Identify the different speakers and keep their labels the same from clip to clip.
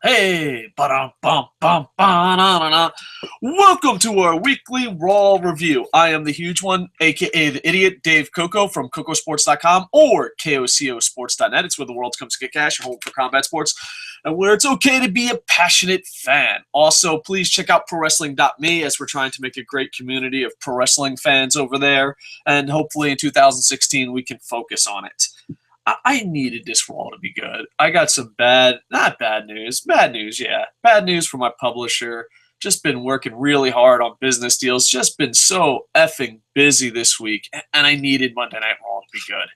Speaker 1: Hey, ba-dum-bum-bum-ba-na-na-na. Welcome to our weekly Raw review. I am the huge one, aka the idiot, Dave Koco from KocoSports.com or KocoSports.net. It's where the world comes to get cash, your home for combat sports, and where it's okay to be a passionate fan. Also, please check out ProWrestling.me as we're trying to make a great community of pro wrestling fans over there, and hopefully in 2016 we can focus on it. I needed this Raw to be good. I got some not bad news, yeah. Bad news from my publisher. Just been working really hard on business deals. Just been so effing busy this week, and I needed Monday Night Raw to be good.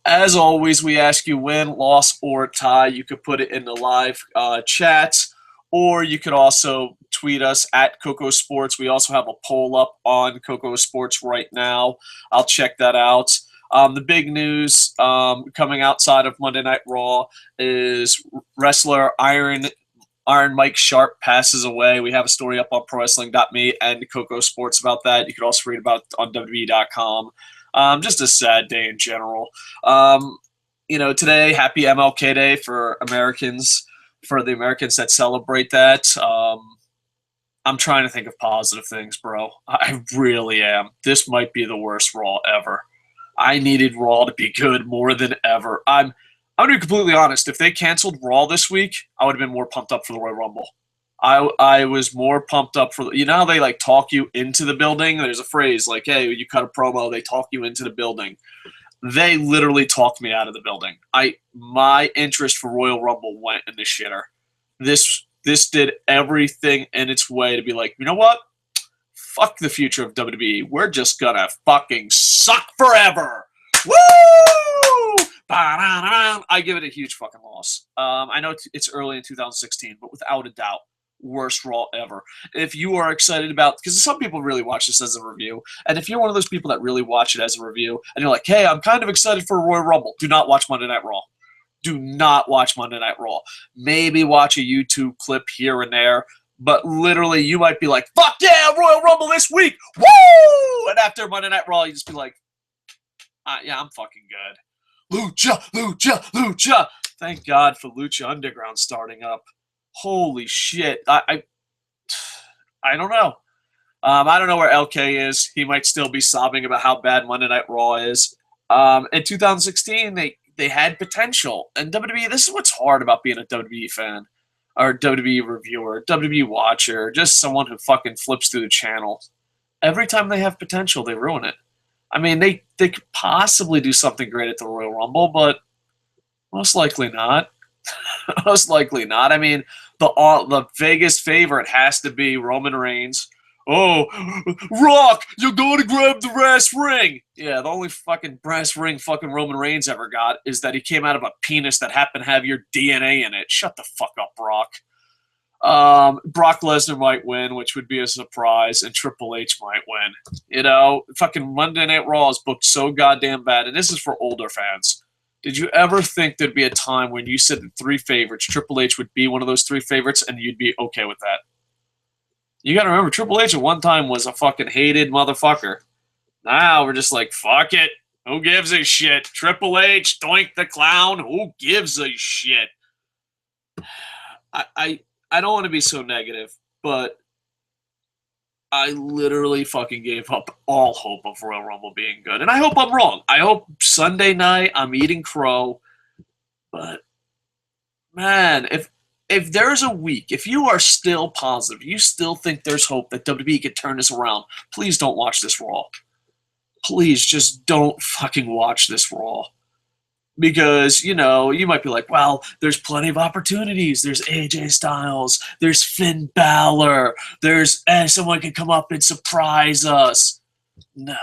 Speaker 1: As always, we ask you win, loss, or tie. You could put it in the live chats, or you could also tweet us at KocoSports. We also have a poll up on KocoSports right now. I'll check that out. The big news coming outside of Monday Night Raw is wrestler Iron Mike Sharp passes away. We have a story up on ProWrestling.me and KocoSports about that. You could also read about it on WWE.com. Just a sad day in general. Today, happy MLK Day for Americans, for the Americans that celebrate that. I'm trying to think of positive things, bro. I really am. This might be the worst Raw ever. I needed Raw to be good more than ever. I'm going to be completely honest. If they canceled Raw this week, I would have been more pumped up for the Royal Rumble. I was more pumped up for how they like talk you into the building. There's a phrase like, hey, you cut a promo, they talk you into the building. They literally talked me out of the building. My interest for Royal Rumble went in the shitter. This did everything in its way to be like, you know what? Fuck the future of WWE. We're just gonna fucking suck forever. Woo! I give it a huge fucking loss. I know it's early in 2016, but without a doubt, worst Raw ever. If you are excited about, because some people really watch this as a review, and if you're one of those people that really watch it as a review, and you're like, hey, I'm kind of excited for Royal Rumble, do not watch Monday Night Raw. Do not watch Monday Night Raw. Maybe watch a YouTube clip here and there, but literally you might be like, fuck yeah, Royal Rumble this week, woo! And after Monday Night Raw, you just be like, yeah, I'm fucking good. Lucha. Thank God for Lucha Underground starting up. Holy shit. I don't know. I don't know where LK is. He might still be sobbing about how bad Monday Night Raw is. In 2016, they had potential. And WWE, this is what's hard about being a WWE fan, or WWE reviewer, WWE watcher, just someone who fucking flips through the channel. Every time they have potential, they ruin it. I mean, they could possibly do something great at the Royal Rumble, but most likely not. Most likely not. I mean, the Vegas favorite has to be Roman Reigns. Oh, Rock, you're going to grab the brass ring. Yeah, the only fucking brass ring fucking Roman Reigns ever got is that he came out of a penis that happened to have your DNA in it. Shut the fuck up, Brock. Brock Lesnar might win, which would be a surprise, and Triple H might win. Fucking Monday Night Raw is booked so goddamn bad, and this is for older fans. Did you ever think there'd be a time when you said the three favorites, Triple H would be one of those three favorites, and you'd be okay with that? You gotta remember, Triple H at one time was a fucking hated motherfucker. Now we're just like, fuck it. Who gives a shit? Triple H, Doink the Clown, who gives a shit? I don't want to be so negative, but I literally fucking gave up all hope of Royal Rumble being good. And I hope I'm wrong. I hope Sunday night I'm eating crow. But, man, if there's a week, if you are still positive, you still think there's hope that WWE can turn this around, please don't watch this Raw. Please just don't fucking watch this Raw. Because, you might be like, well, there's plenty of opportunities. There's AJ Styles. There's Finn Balor. There's someone can come up and surprise us. No.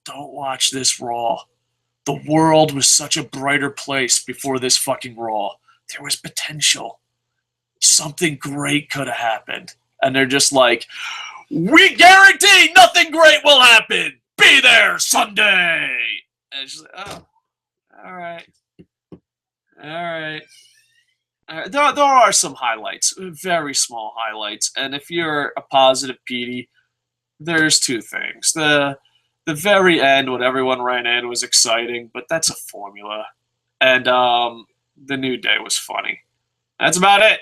Speaker 1: Don't watch this Raw. The world was such a brighter place before this fucking Raw. There was potential. Something great could have happened. And they're just like, we guarantee nothing great will happen. Be there Sunday. And it's just like, oh, all right. There are some highlights, very small highlights. And if you're a positive Petey, there's two things. The very end, when everyone ran in, was exciting, but that's a formula. And the New Day was funny. That's about it.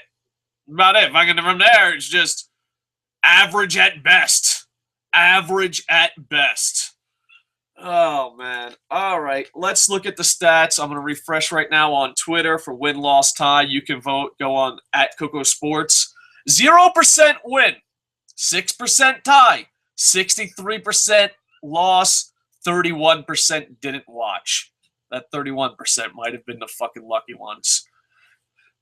Speaker 1: Fucking from there, it's just average at best. Average at best. Oh, man. All right. Let's look at the stats. I'm going to refresh right now on Twitter for win, loss, tie. You can vote. Go on at KocoSports. 0% win. 6% tie. 63% loss. 31% didn't watch. That 31% might have been the fucking lucky ones.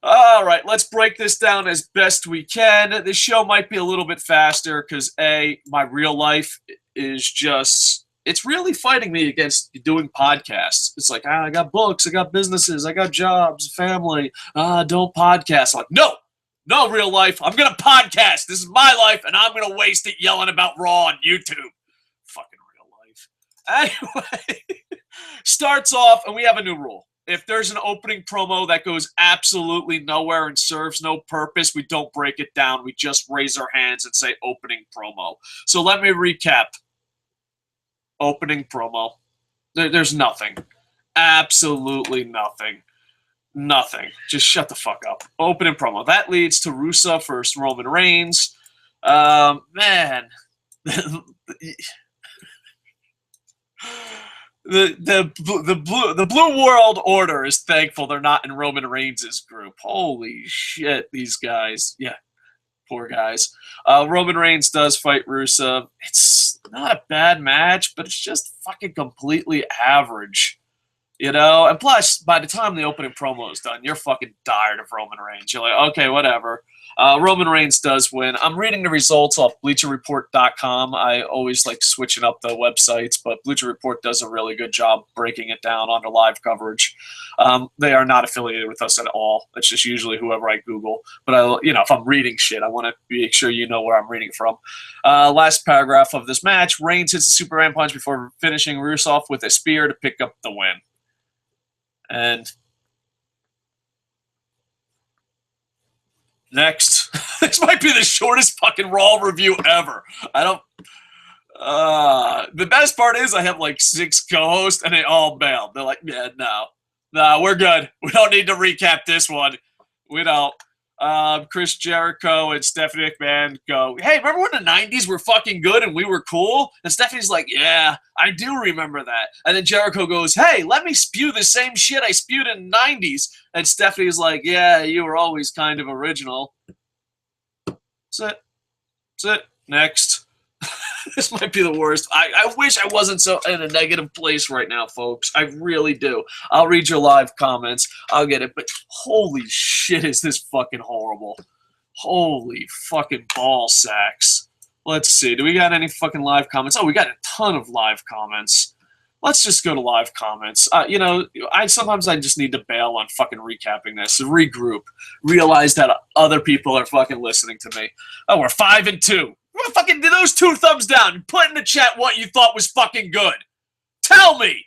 Speaker 1: All right, let's break this down as best we can. This show might be a little bit faster because, A, my real life is just, it's really fighting me against doing podcasts. It's like, I got books, I got businesses, I got jobs, family. Don't podcast. I'm like, no, real life. I'm going to podcast. This is my life, and I'm going to waste it yelling about Raw on YouTube. Fucking real life. Anyway, starts off, and we have a new rule. If there's an opening promo that goes absolutely nowhere and serves no purpose, we don't break it down. We just raise our hands and say opening promo. So let me recap. Opening promo. There's nothing. Absolutely nothing. Nothing. Just shut the fuck up. Opening promo. That leads to Rusev versus Roman Reigns. Man. The Blue World Order is thankful they're not in Roman Reigns' group. Holy shit, these guys. Yeah, poor guys. Roman Reigns does fight Rusev. It's not a bad match, but it's just fucking completely average. You know? And plus, by the time the opening promo is done, you're fucking tired of Roman Reigns. You're like, okay, whatever. Roman Reigns does win. I'm reading the results off BleacherReport.com. I always like switching up the websites, but Bleacher Report does a really good job breaking it down on the live coverage. They are not affiliated with us at all. It's just usually whoever I Google. But if I'm reading shit, I want to make sure you know where I'm reading from. Last paragraph of this match: Reigns hits a Superman punch before finishing Rusev with a spear to pick up the win. And next. This might be the shortest fucking Raw review ever. The best part is I have like 6 co-hosts and they all bailed. They're like, yeah, no, we're good. We don't need to recap this one. We don't. Chris Jericho and Stephanie McMahon go, hey, remember when the 90s were fucking good and we were cool? And Stephanie's like, yeah, I do remember that. And then Jericho goes, hey, let me spew the same shit I spewed in the 90s. And Stephanie's like, yeah, you were always kind of original. That's it. Next. This might be the worst. I wish I wasn't so in a negative place right now, folks. I really do. I'll read your live comments. I'll get it. But holy shit, is this fucking horrible. Holy fucking ball sacks. Let's see. Do we got any fucking live comments? Oh, we got a ton of live comments. Let's just go to live comments. Sometimes I just need to bail on fucking recapping this. Regroup. Realize that other people are fucking listening to me. Oh, we're 5-2. Fucking do those 2 thumbs down and put in the chat what you thought was fucking good. Tell me.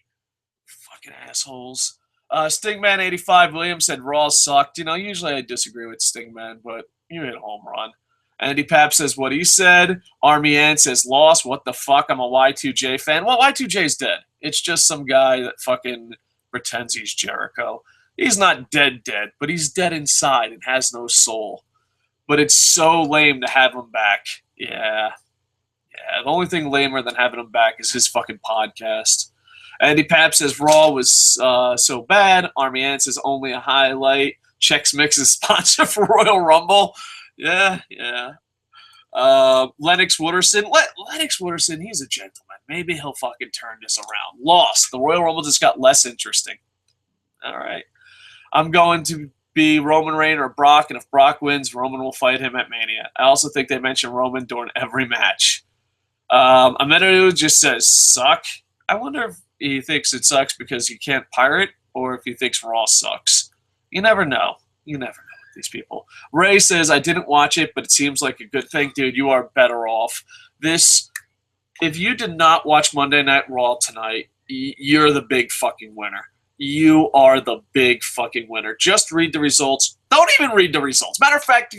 Speaker 1: Fucking assholes. Stingman85 Williams said Raw sucked. Usually I disagree with Stingman, but you hit a home run. Andy Papp says what he said. Army Ann says lost. What the fuck? I'm a Y2J fan. Well, Y2J's dead. It's just some guy that fucking pretends he's Jericho. He's not dead, but he's dead inside and has no soul. But it's so lame to have him back. Yeah. The only thing lamer than having him back is his fucking podcast. Andy Papp says Raw was so bad. Army Ann says only a highlight. Chex Mix is sponsor for Royal Rumble. Yeah. Lennox Wooderson. Lennox Wooderson, he's a gentleman. Maybe he'll fucking turn this around. Lost. The Royal Rumble just got less interesting. All right. I'm going to be Roman Reigns or Brock, and if Brock wins, Roman will fight him at Mania. I also think they mention Roman during every match. Amenadu just says, suck. I wonder if he thinks it sucks because he can't pirate, or if he thinks Raw sucks. You never know. With these people. Ray says, I didn't watch it, but it seems like a good thing. Dude, you are better off. If you did not watch Monday Night Raw tonight, you're the big fucking winner. You are the big fucking winner. Just read the results. Don't even read the results. Matter of fact,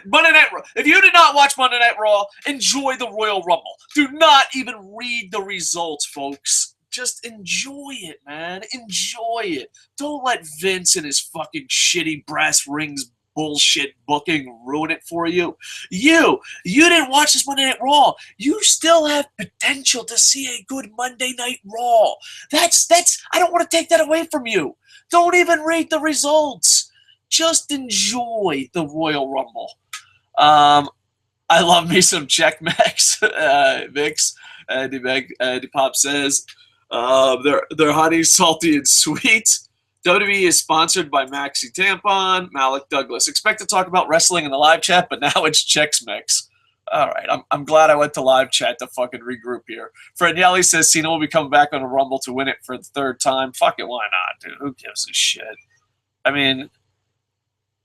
Speaker 1: Monday Night Raw. If you did not watch Monday Night Raw, enjoy the Royal Rumble. Do not even read the results, folks. Just enjoy it, man. Enjoy it. Don't let Vince and his fucking shitty brass rings bullshit booking ruin it for you. You didn't watch this Monday Night Raw. You still have potential to see a good Monday Night Raw. That's I don't want to take that away from you. Don't even read the results. Just enjoy the Royal Rumble. I love me some Czech Mix. Andy Pop says they're honey, salty, and sweet. WWE is sponsored by Maxi Tampon. Malik Douglas. Expect to talk about wrestling in the live chat, but now it's Chex Mix. All right, I'm glad I went to live chat to fucking regroup here. Franielli says Cena will be coming back on a Rumble to win it for the third time. Fuck it, why not, dude? Who gives a shit? I mean,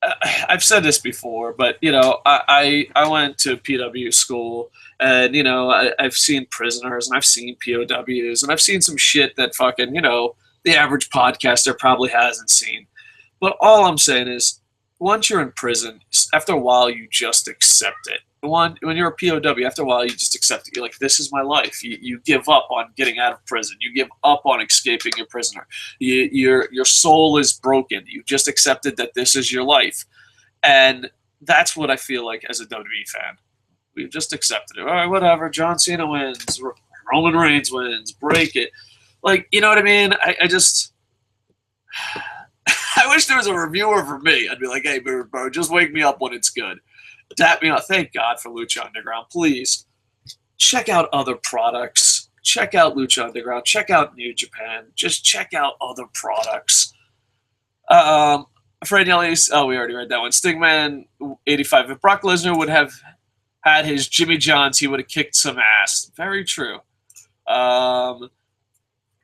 Speaker 1: I've said this before, but, you know, I went to PW school, and, you know, I've seen prisoners, and I've seen POWs, and I've seen some shit that fucking, you know, the average podcaster probably hasn't seen. But all I'm saying is, once you're in prison, after a while, you just accept it. When you're a POW, after a while, you just accept it. You're like, this is my life. You give up on getting out of prison. You give up on escaping your prisoner. Your soul is broken. You just accepted that this is your life. And that's what I feel like as a WWE fan. We've just accepted it. All right, whatever. John Cena wins. Roman Reigns wins. Break it. Like, you know what I mean? I just... I wish there was a reviewer for me. I'd be like, hey, bro, just wake me up when it's good. Tap me out. Thank God for Lucha Underground. Please, check out other products. Check out Lucha Underground. Check out New Japan. Just check out other products. Fred Ellis, we already read that one. Stingman 85. If Brock Lesnar would have had his Jimmy Johns, he would have kicked some ass. Very true.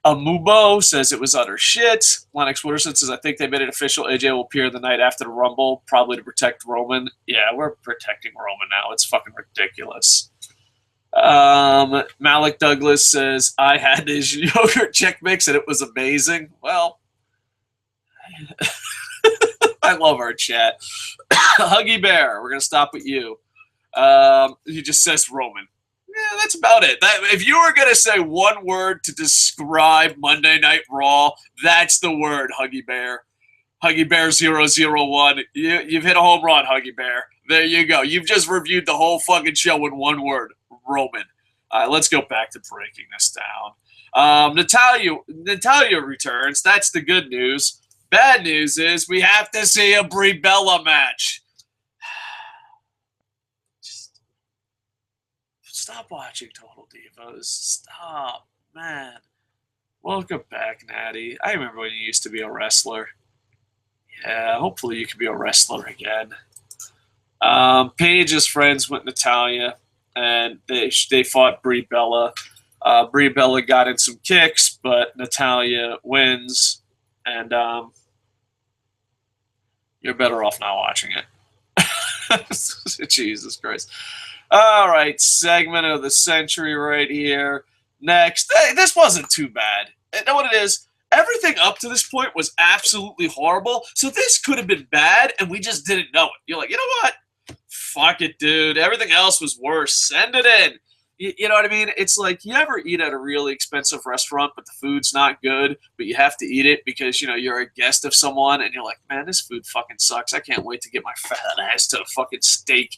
Speaker 1: Amubo says it was utter shit. Lennox Wooderson says, I think they made it official. AJ will appear the night after the Rumble, probably to protect Roman. Yeah, we're protecting Roman now. It's fucking ridiculous. Malik Douglas says, I had his yogurt Chex Mix and it was amazing. Well, I love our chat. Huggy Bear, we're going to stop with you. He just says Roman. Yeah, that's about it. If you were going to say one word to describe Monday Night Raw, that's the word, Huggy Bear. Huggy Bear 001. You've hit a home run, Huggy Bear. There you go. You've just reviewed the whole fucking show in one word, Roman. All right, let's go back to breaking this down. Natalya returns. That's the good news. Bad news is we have to see a Brie Bella match. Stop watching Total Divas. Stop, man. Welcome back, Natty. I remember when you used to be a wrestler. Yeah, hopefully you can be a wrestler again. Paige is friends with Natalya, and they fought Brie Bella. Brie Bella got in some kicks, but Natalya wins, and you're better off not watching it. Jesus Christ. All right, segment of the century right here. Next. Hey, this wasn't too bad. You know what it is? Everything up to this point was absolutely horrible, so this could have been bad, and we just didn't know it. You're like, you know what? Fuck it, dude. Everything else was worse. Send it in. You know what I mean? It's like you ever eat at a really expensive restaurant, but the food's not good, but you have to eat it because, you know, you're a guest of someone, and you're like, man, this food fucking sucks. I can't wait to get my fat ass to a fucking steak.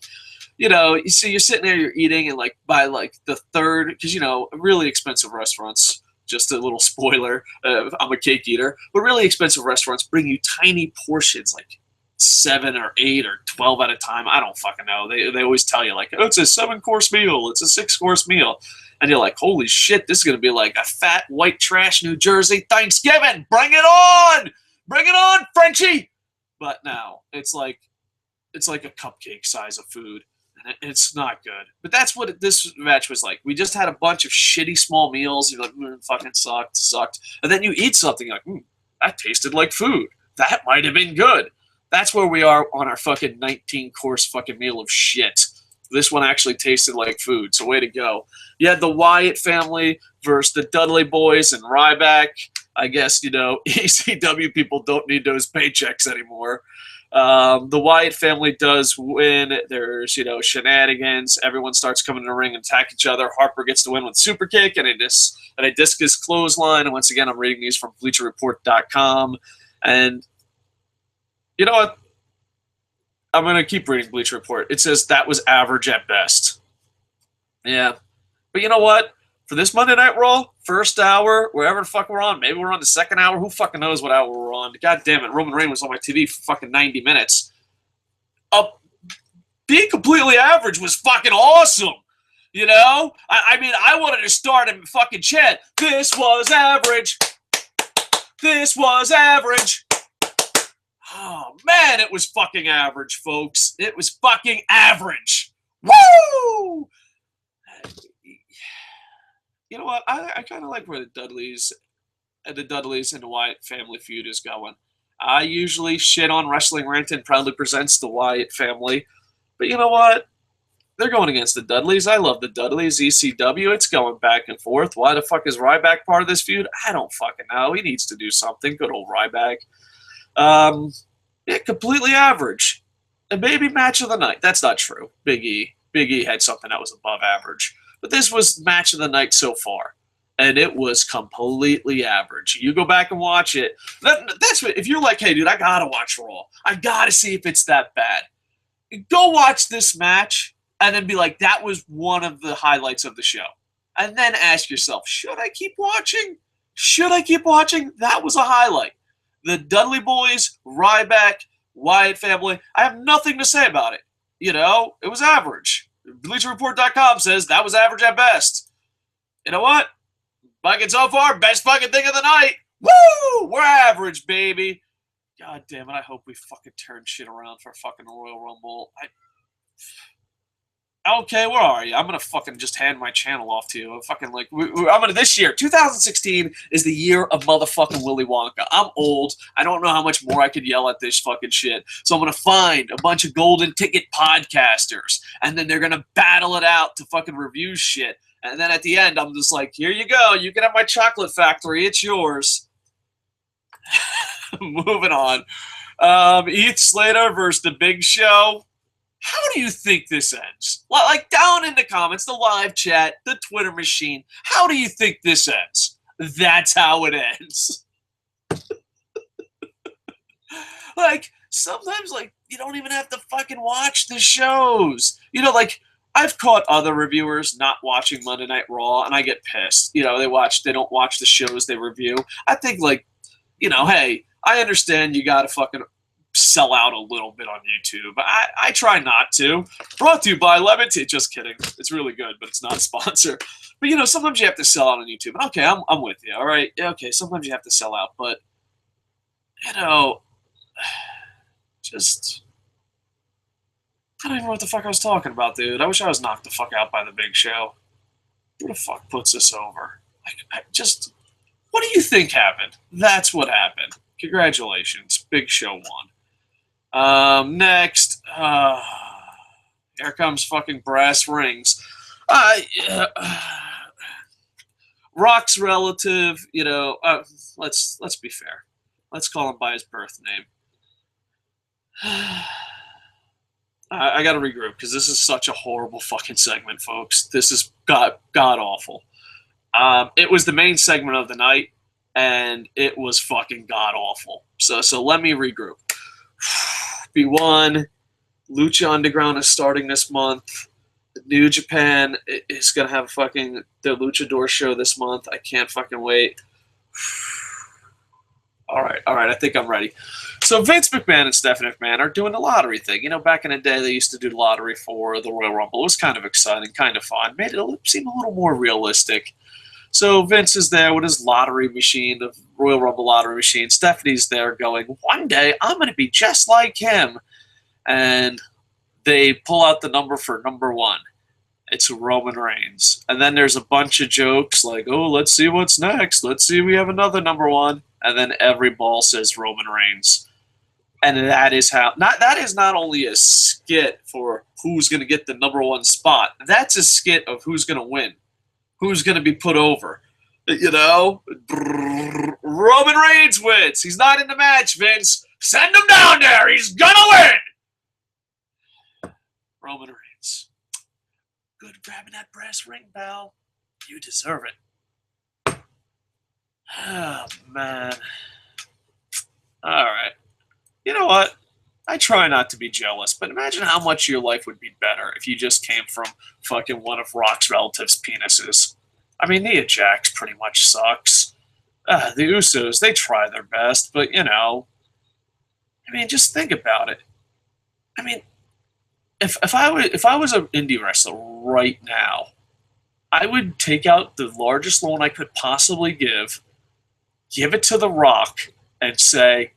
Speaker 1: You know, so you're sitting there, you're eating, and like by like the third, because, you know, really expensive restaurants, just a little spoiler, I'm a cake eater, but really expensive restaurants bring you tiny portions, like 7 or 8 or 12 at a time. I don't fucking know. They always tell you, like, oh, it's a 7-course meal, it's a 6-course meal. And you're like, holy shit, this is going to be like a fat, white trash New Jersey Thanksgiving. Bring it on! Bring it on, Frenchie! But no, it's like a cupcake size of food. And it's not good. But that's what this match was like. We just had a bunch of shitty small meals. You're like, fucking sucked. And then you eat something, you're like, that tasted like food. That might have been good. That's where we are on our fucking 19-course fucking meal of shit. This one actually tasted like food, so way to go. You had the Wyatt family versus the Dudley boys and Ryback. I guess, you know, ECW people don't need those paychecks anymore. The Wyatt family does win. There's, shenanigans. Everyone starts coming in the ring and attack each other. Harper gets the win with a super kick and a discus clothesline. And once again, I'm reading these from BleacherReport.com. And you know what? I'm going to keep reading Bleacher Report. It says that was average at best. Yeah. But you know what? For this Monday Night Raw, first hour, wherever the fuck we're on, maybe we're on the second hour, who fucking knows what hour we're on. God damn it, Roman Reigns was on my TV for fucking 90 minutes. Being completely average was fucking awesome. You know? I mean, I wanted to start and fucking chant, this was average. This was average. Oh, man, it was fucking average, folks. It was fucking average. Woo! You know what? I kind of like where the Dudleys and the Wyatt family feud is going. I usually shit on Wrestling Rant and proudly presents the Wyatt family. But you know what? They're going against the Dudleys. I love the Dudleys. ECW, it's going back and forth. Why the fuck is Ryback part of this feud? I don't fucking know. He needs to do something. Good old Ryback. Completely average. And maybe match of the night. That's not true. Big E had something that was above average. But this was match of the night so far. And it was completely average. You go back and watch it. That's what, if you're like, hey, dude, I gotta watch Raw. I gotta see if it's that bad. Go watch this match and then be like, that was one of the highlights of the show. And then ask yourself, should I keep watching? Should I keep watching? That was a highlight. The Dudley boys, Ryback, Wyatt family, I have nothing to say about it. You know, it was average. BleacherReport.com says that was average at best. You know what? Fucking so far, best fucking thing of the night. Woo! We're average, baby. God damn it, I hope we fucking turn shit around for fucking Royal Rumble. Okay, where are you? I'm going to fucking just hand my channel off to you. I'm fucking like, this year, 2016 is the year of motherfucking Willy Wonka. I'm old. I don't know how much more I could yell at this fucking shit. So I'm going to find a bunch of golden ticket podcasters, and then they're going to battle it out to fucking review shit. And then at the end, I'm just like, here you go. You can have my chocolate factory. It's yours. Moving on. Heath Slater versus The Big Show. How do you think this ends? Like, down in the comments, the live chat, the Twitter machine, how do you think this ends? That's how it ends. Like, sometimes, like, you don't even have to fucking watch the shows. You know, like, I've caught other reviewers not watching Monday Night Raw, and I get pissed. You know, they don't watch the shows they review. I think, like, you know, hey, I understand you gotta fucking sell out a little bit on YouTube. I try not to. Brought to you by Lemon Tea. Just kidding. It's really good, but it's not a sponsor. But, you know, sometimes you have to sell out on YouTube. And okay, I'm with you, all right? Yeah, okay, sometimes you have to sell out. But, you know, just... I don't even know what the fuck I was talking about, dude. I wish I was knocked the fuck out by The Big Show. Who the fuck puts this over? Like, what do you think happened? That's what happened. Congratulations. Big Show won. Next, here comes fucking brass rings. Rock's relative, you know, let's be fair. Let's call him by his birth name. I gotta regroup because this is such a horrible fucking segment, folks. This is god awful. It was the main segment of the night, and it was fucking god awful. So let me regroup. B1, Lucha Underground is starting this month. New Japan is gonna have fucking their Luchador show this month. I can't fucking wait. All right, I think I'm ready. So Vince McMahon and Stephanie McMahon are doing the lottery thing. You know, back in the day, they used to do the lottery for the Royal Rumble. It was kind of exciting, kind of fun. Made it seem a little more realistic. So Vince is there with his lottery machine, the Royal Rumble lottery machine. Stephanie's there going, one day I'm going to be just like him. And they pull out the number for number one. It's Roman Reigns. And then there's a bunch of jokes like, oh, let's see what's next. Let's see, we have another number one. And then every ball says Roman Reigns. And that is not only a skit for who's going to get the number one spot. That's a skit of who's going to win. Who's going to be put over. You know? Roman Reigns wins. He's not in the match, Vince. Send him down there. He's gonna win. Roman Reigns. Good grabbing that brass ring, pal. You deserve it. Oh, man. All right. You know what? I try not to be jealous, but imagine how much your life would be better if you just came from fucking one of Rock's relatives' penises. I mean, Nia Jax pretty much sucks. The Usos, they try their best, but, you know, I mean, just think about it. I mean, if I was an indie wrestler right now, I would take out the largest loan I could possibly give it to The Rock, and say,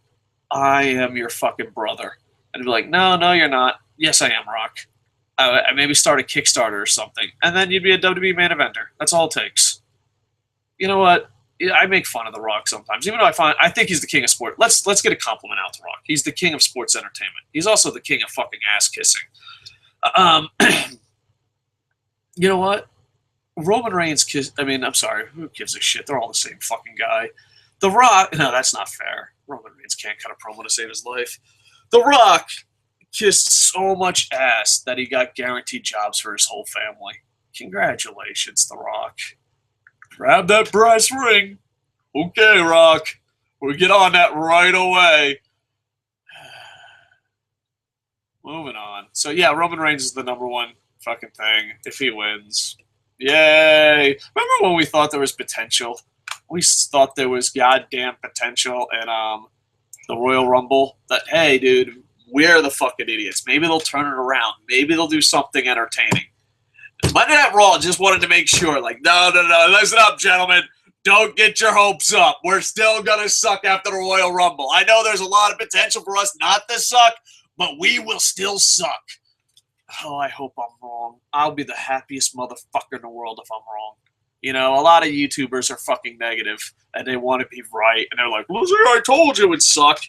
Speaker 1: I am your fucking brother. And he'd be like, no, you're not. Yes, I am, Rock. I maybe start a Kickstarter or something. And then you'd be a WWE main eventer. That's all it takes. You know what? I make fun of The Rock sometimes, even though I think he's the king of sport. Let's get a compliment out to Rock. He's the king of sports entertainment. He's also the king of fucking ass kissing. You know what? Roman Reigns I'm sorry. Who gives a shit? They're all the same fucking guy. The Rock, no, that's not fair. Roman Reigns can't cut a promo to save his life. The Rock kissed so much ass that he got guaranteed jobs for his whole family. Congratulations, The Rock. Grab that brass ring. Okay, Rock. We'll get on that right away. Moving on. So, yeah, Roman Reigns is the number one fucking thing if he wins. Yay. Remember when we thought there was potential? We thought there was goddamn potential in the Royal Rumble. That, hey, dude, we're the fucking idiots. Maybe they'll turn it around. Maybe they'll do something entertaining. Monday Night Raw just wanted to make sure, like, no, listen up, gentlemen. Don't get your hopes up. We're still going to suck after the Royal Rumble. I know there's a lot of potential for us not to suck, but we will still suck. Oh, I hope I'm wrong. I'll be the happiest motherfucker in the world if I'm wrong. You know, a lot of YouTubers are fucking negative, and they want to be right, and they're like, well, see, I told you it would suck.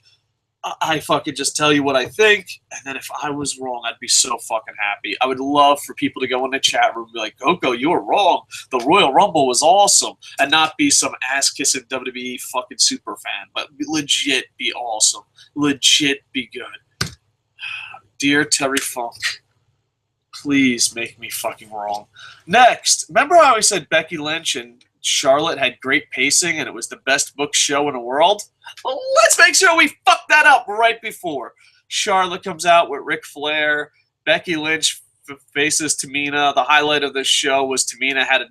Speaker 1: I fucking just tell you what I think, and then if I was wrong, I'd be so fucking happy. I would love for people to go in the chat room and be like, Koco, you were wrong. The Royal Rumble was awesome, and not be some ass-kissing WWE fucking super fan, but legit be awesome. Legit be good. Dear Terry Funk, please make me fucking wrong. Next, remember how I said Becky Lynch and Charlotte had great pacing and it was the best booked show in the world? Well, let's make sure we fuck that up right before. Charlotte comes out with Ric Flair. Becky Lynch faces Tamina. The highlight of this show was Tamina had a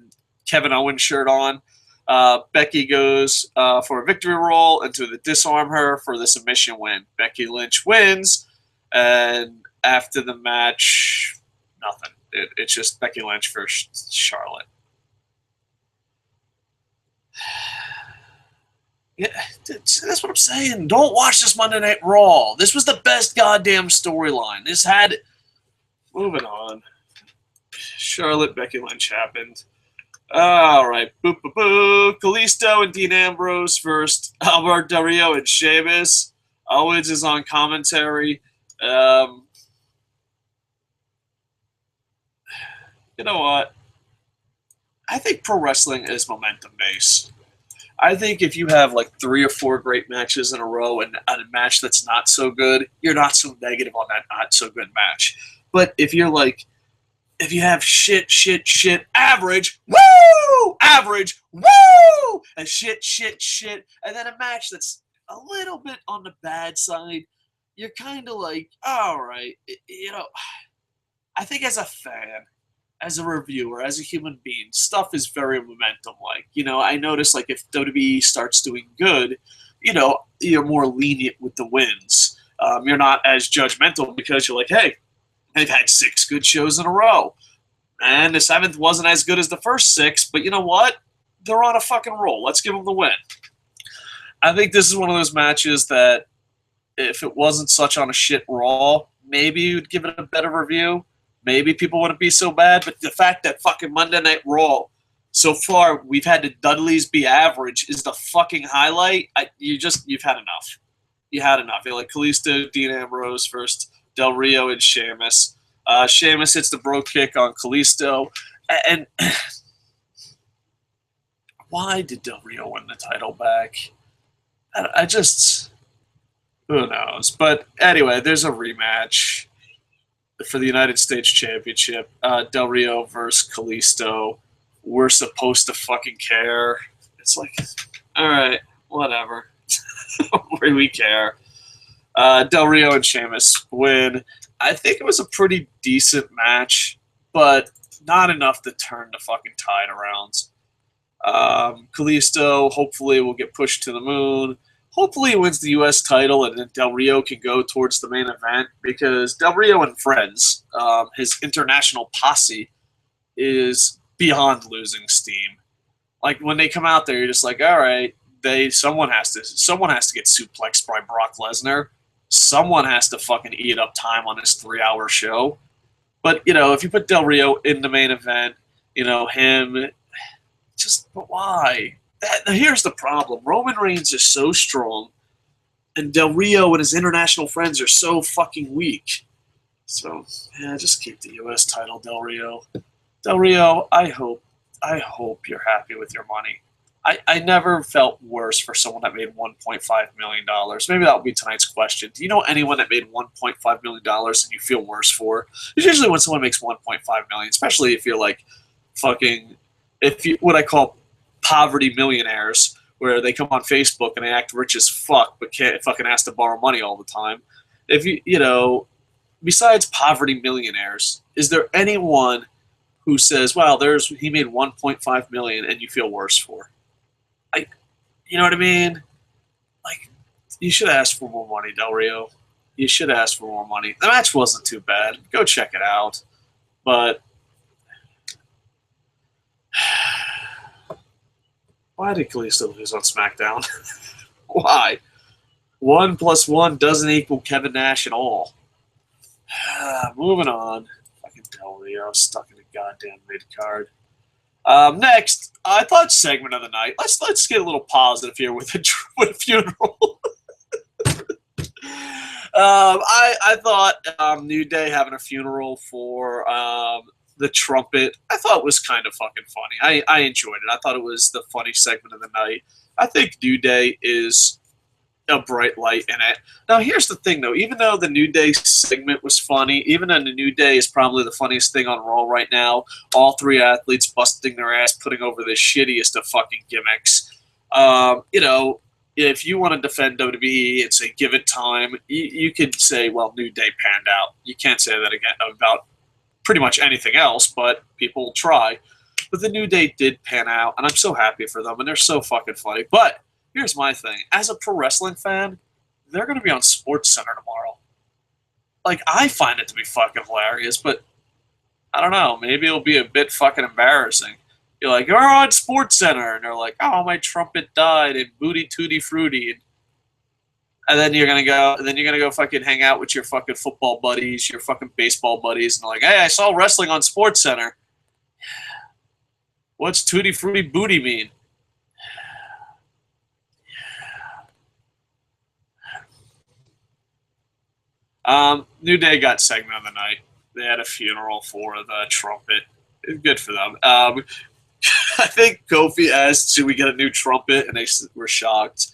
Speaker 1: Kevin Owens shirt on. Becky goes for a victory roll and to disarm her for the submission win. Becky Lynch wins, and after the match, nothing. It's just Becky Lynch for Charlotte. Yeah, that's what I'm saying. Don't watch this Monday Night Raw. This was the best goddamn storyline. This had... Moving on. Charlotte, Becky Lynch happened. All right. Boop, boop, boop. Kalisto and Dean Ambrose first. Alberto and Sheamus. Owens is on commentary. You know what? I think pro wrestling is momentum-based. I think if you have like 3 or 4 great matches in a row and a match that's not so good, you're not so negative on that not so good match. But if you're like, if you have shit, average, woo, and shit, and then a match that's a little bit on the bad side, you're kind of like, all right, you know, I think as a fan, as a reviewer, as a human being, stuff is very momentum-like. You know, I notice, like, if WWE starts doing good, you know, you're more lenient with the wins. You're not as judgmental because you're like, hey, they've had 6 good shows in a row. And the 7th wasn't as good as the first 6, but you know what? They're on a fucking roll. Let's give them the win. I think this is one of those matches that if it wasn't such on a shit Raw, maybe you'd give it a better review. Maybe people wouldn't be so bad, but the fact that fucking Monday Night Raw, so far we've had the Dudleys be average is the fucking highlight. You've had enough. You had enough. You're like Kalisto, Dean Ambrose first, Del Rio, and Sheamus. Sheamus hits the bro kick on Kalisto, and why did Del Rio win the title back? I just Who knows? But anyway, there's a rematch for the United States Championship. Del Rio versus Kalisto. We're supposed to fucking care. It's like, all right, whatever. We care. Del Rio and Sheamus win. I think it was a pretty decent match, but not enough to turn the fucking tide around. Kalisto hopefully will get pushed to the moon. Hopefully he wins the U.S. title and then Del Rio can go towards the main event because Del Rio and friends, his international posse, is beyond losing steam. Like when they come out there, you're just like, all right, someone has to get suplexed by Brock Lesnar. Someone has to fucking eat up time on this 3-hour show. But if you put Del Rio in the main event, him, but why? Here's the problem. Roman Reigns is so strong, and Del Rio and his international friends are so fucking weak. So, yeah, just keep the U.S. title, Del Rio. Del Rio, I hope you're happy with your money. I never felt worse for someone that made $1.5 million. Maybe that'll be tonight's question. Do you know anyone that made $1.5 million and you feel worse for? It's usually when someone makes $1.5 million, especially if you're like what I call poverty millionaires, where they come on Facebook and they act rich as fuck, but can't fucking ask to borrow money all the time. If besides poverty millionaires, is there anyone who says, "Wow, he made $1.5 million," and you feel worse for? You know what I mean? Like, you should ask for more money, Del Rio. You should ask for more money. The match wasn't too bad. Go check it out. But why did Kalisto lose on SmackDown? Why? 1 + 1 doesn't equal Kevin Nash at all. Moving on. Fucking Del Rio stuck in a goddamn mid-card. Next, I thought segment of the night. Let's get a little positive here with a funeral. I thought New Day having a funeral for the trumpet, I thought was kind of fucking funny. I enjoyed it. I thought it was the funny segment of the night. I think New Day is a bright light in it. Now, here's the thing, though. Even though the New Day segment was funny, even though the New Day is probably the funniest thing on Raw right now, all three athletes busting their ass, putting over the shittiest of fucking gimmicks. If you want to defend WWE and say give it time, you could say, well, New Day panned out. You can't say that again about pretty much anything else, but people will try. But the New Day did pan out, and I'm so happy for them, and they're so fucking funny. But here's my thing. As a pro wrestling fan, they're going to be on SportsCenter tomorrow. Like, I find it to be fucking hilarious, but I don't know. Maybe it'll be a bit fucking embarrassing. You're like, you're on SportsCenter, and they're like, oh, my trumpet died, and booty tooty fruity, and then you're gonna go fucking hang out with your fucking football buddies, your fucking baseball buddies, and they're like, hey, I saw wrestling on SportsCenter. What's tutti frutti booty mean? New Day got segment of the night. They had a funeral for the trumpet. Good for them. I think Kofi asked, should we get a new trumpet? And they were shocked.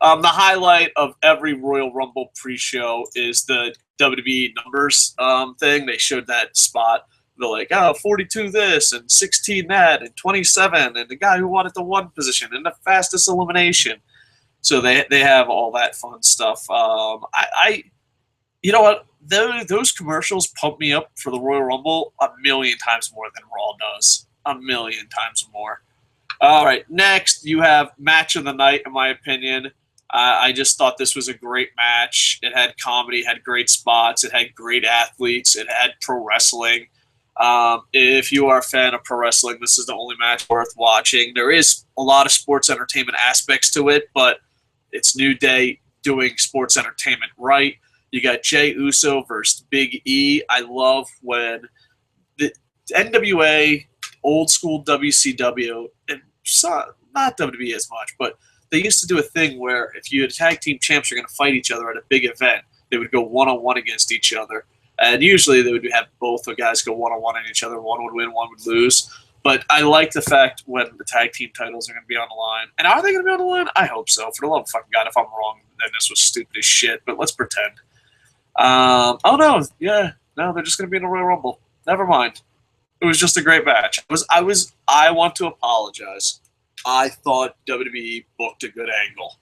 Speaker 1: The highlight of every Royal Rumble pre-show is the WWE numbers thing. They showed that spot. They're like, 42 this, and 16 that, and 27, and the guy who won at the 1 position, and the fastest elimination. So they have all that fun stuff. You know what? Those commercials pump me up for the Royal Rumble a million times more than Raw does. A million times more. All right, next you have match of the night, in my opinion. I just thought this was a great match. It had comedy, had great spots, it had great athletes, it had pro wrestling. If you are a fan of pro wrestling, this is the only match worth watching. There is a lot of sports entertainment aspects to it, but it's New Day doing sports entertainment right. You got Jey Uso versus Big E. I love when the NWA, old school WCW, and not WWE as much, but they used to do a thing where if you had tag team champs are going to fight each other at a big event, they would go one-on-one against each other. And usually they would have both the guys go one-on-one on each other. One would win, one would lose. But I like the fact when the tag team titles are going to be on the line. And are they going to be on the line? I hope so. For the love of fucking God, if I'm wrong, then this was stupid as shit. But let's pretend. Oh no, yeah, no, they're just gonna be in a Royal Rumble. Never mind. It was just a great match. I want to apologize. I thought WWE booked a good angle.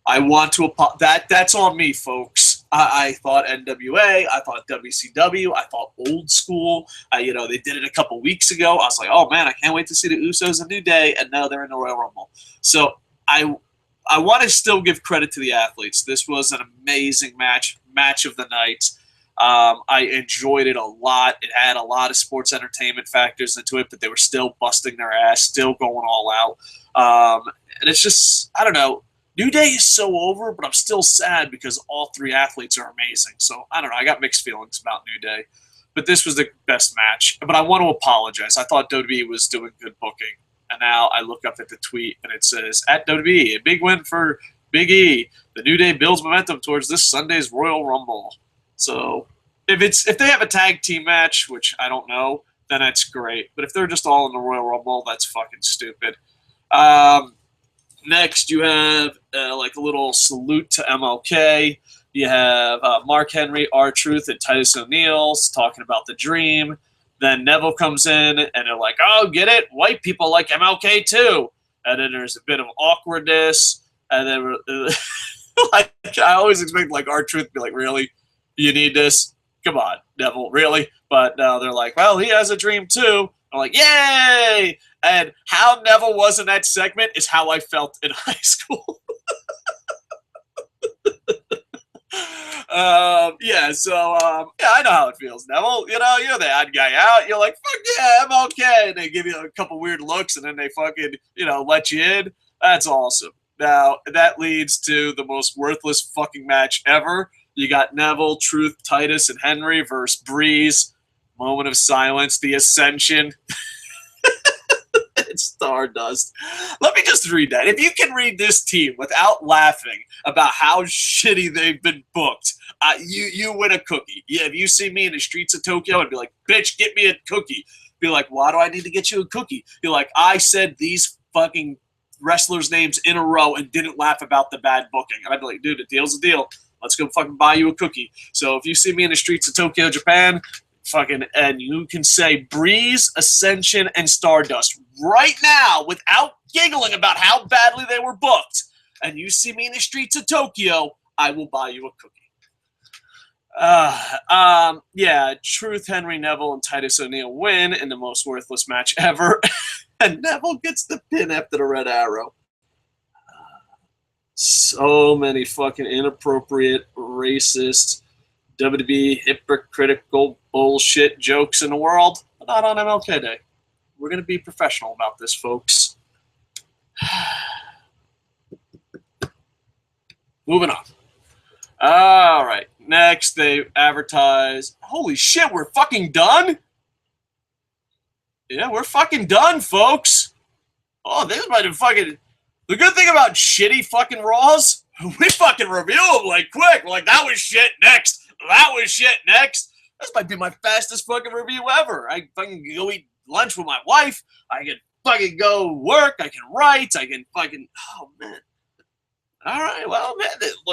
Speaker 1: I want to that's on me, folks. I thought NWA, I thought WCW, I thought old school. They did it a couple weeks ago. I was like, oh man, I can't wait to see the Usos and New Day, and now they're in the Royal Rumble. So I want to still give credit to the athletes. This was an amazing match of the night. I enjoyed it a lot. It had a lot of sports entertainment factors into it, but they were still busting their ass, still going all out. And it's just, I don't know. New Day is so over, but I'm still sad because all three athletes are amazing. So, I don't know. I got mixed feelings about New Day. But this was the best match. But I want to apologize. I thought WWE was doing good booking. And now I look up at the tweet, and it says, at WWE, a big win for Big E. The New Day builds momentum towards this Sunday's Royal Rumble. So, if they have a tag team match, which I don't know, then that's great. But if they're just all in the Royal Rumble, that's fucking stupid. Next, you have a little salute to MLK. You have Mark Henry, R-Truth, and Titus ONeil talking about the dream. Then Neville comes in, and they're like, oh, get it? White people like MLK too. And then there's a bit of awkwardness. And then I always expect R-Truth to be like, really? You need this? Come on, Neville, really? But now they're like, well, he has a dream too. I'm like, yay! And how Neville was in that segment is how I felt in high school. I know how it feels, Neville. You're the odd guy out. You're like, fuck yeah, I'm okay. And they give you a couple weird looks, and then they fucking, let you in. That's awesome. Now, that leads to the most worthless fucking match ever. You got Neville, Truth, Titus, and Henry versus Breeze. Moment of silence, the Ascension. It's Stardust. Let me just read that. If you can read this team without laughing about how shitty they've been booked, you win a cookie. Yeah, if you see me in the streets of Tokyo, I'd be like, bitch, get me a cookie. Be like, why do I need to get you a cookie? Be like, I said these fucking wrestlers' names in a row and didn't laugh about the bad booking. And I'd be like, dude, a deal's a deal. Let's go fucking buy you a cookie. So if you see me in the streets of Tokyo, Japan, and you can say Breeze, Ascension, and Stardust right now without giggling about how badly they were booked, and you see me in the streets of Tokyo, I will buy you a cookie. Truth, Henry, Neville, and Titus ONeil win in the most worthless match ever, and Neville gets the pin after the red arrow. So many fucking inappropriate, racist, WWE hypocritical bullshit jokes in the world, but not on MLK Day. We're going to be professional about this, folks. Moving on. All right. Next, they advertise. Holy shit, we're fucking done? Yeah, we're fucking done, folks. Oh, this might have fucking... The good thing about shitty fucking Raws, we fucking review them quick. That was shit, next. That was shit, next. This might be my fastest fucking review ever. I fucking go eat lunch with my wife. I can fucking go work. I can write. I can fucking... Oh, man. All right, well, man,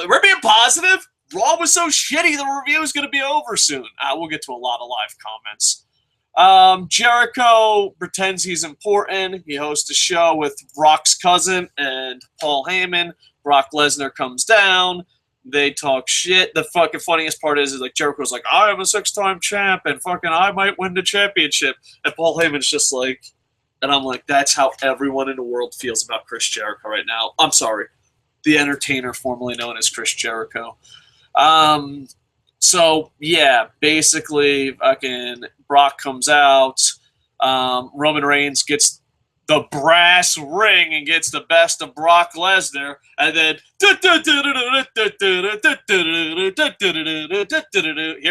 Speaker 1: we're being positive. Raw was so shitty, the review is going to be over soon. We'll get to a lot of live comments. Jericho pretends he's important. He hosts a show with Brock's cousin and Paul Heyman. Brock Lesnar comes down. They talk shit. The fucking funniest part is Jericho's like, I am a 6-time champ, and fucking I might win the championship. And Paul Heyman's just like, and I'm like, that's how everyone in the world feels about Chris Jericho right now. I'm sorry. The entertainer formerly known as Chris Jericho. So, yeah, basically, fucking Brock comes out. Roman Reigns gets the brass ring and gets the best of Brock Lesnar. And then, here